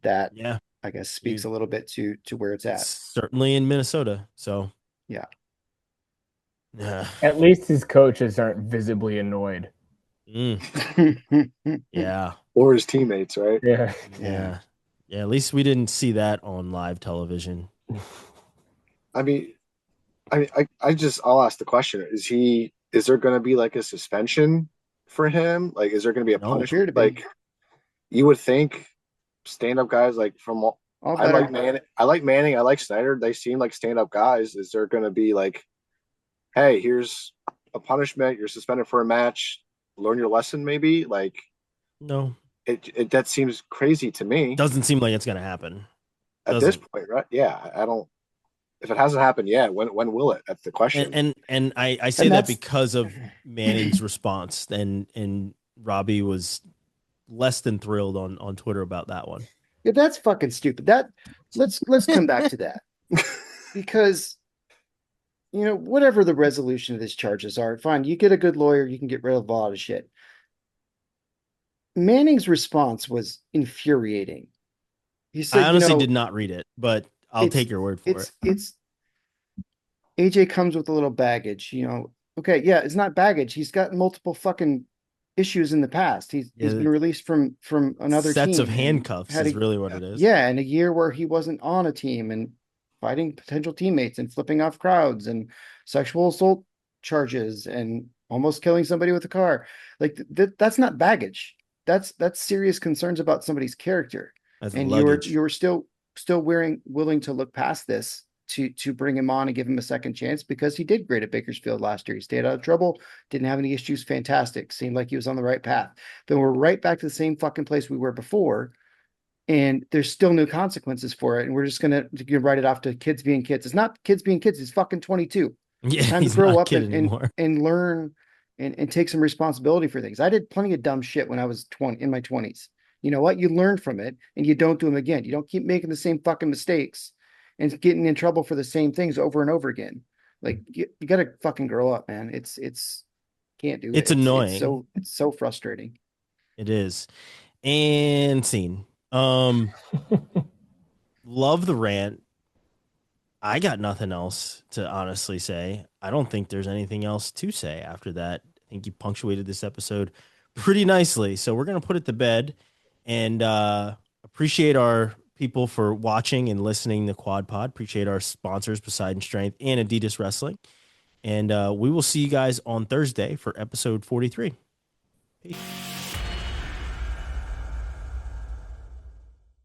that Yeah. I guess speaks a little bit to where it's at. Certainly in Minnesota. So, Yeah. yeah. At least his coaches aren't visibly annoyed. Yeah. or his teammates, right? Yeah. Yeah. Yeah. At least we didn't see that on live television. I mean, I'll ask the question: is there going to be like a suspension for him? Like, is there going to be a No. Appear punishment? to be. Like, you would think stand-up guys like from All I better. like Manning, I like Snyder. They seem like stand-up guys. Is there going to be like, hey, here's a punishment. You're suspended for a match. Learn your lesson, maybe. Like, No. it that seems crazy to me Doesn't seem like it's gonna happen. at this doesn't. point, right? Yeah, I don't. If it hasn't happened yet, when will it? That's the question. And I say And that that's- because of Manning's response, and Robbie was less than thrilled on Twitter about that one. Yeah, that's fucking stupid. Let's come back to that. Because whatever the resolution of these charges are, fine. You get a good lawyer, you can get rid of a lot of shit. Manning's response was infuriating. He said, I honestly did not read it, but I'll it's- take your word for it. It's AJ comes with a little baggage, Okay, yeah, it's not baggage. He's got multiple fucking issues in the past. He's been released from another sets team. of handcuffs is really what it is. Yeah, and a year where he wasn't on a team and fighting potential teammates and flipping off crowds and sexual assault charges and almost killing somebody with a car. Like that's not baggage. That's serious concerns about somebody's character. That's and luggage. you were still willing to look past this to bring him on and give him a second chance, because he did great at Bakersfield last year. He stayed out of trouble, didn't have any issues, fantastic. Seemed like he was on the right path. Then we're right back to the same fucking place we were before, and there's still no consequences for it. And we're just gonna write it off to kids being kids. It's not kids being kids. He's fucking 22. Yeah, it's time he's to grow not a up kid anymore. and learn and take some responsibility for things. I did plenty of dumb shit when I was in my 20s. You know what? You learn from it and you don't do them again. You don't keep making the same fucking mistakes and getting in trouble for the same things over and over again. Like you got to fucking grow up, man. It's can't do it. It's annoying. It's so frustrating. It is. And scene. Love the rant. I got nothing else to honestly say. I don't think there's anything else to say after that. I think you punctuated this episode pretty nicely. So we're going to put it to bed, and appreciate our people for watching and listening to Quad Pod. Appreciate our sponsors, Poseidon Strength and Adidas Wrestling. And we will see you guys on Thursday for episode 43. Peace.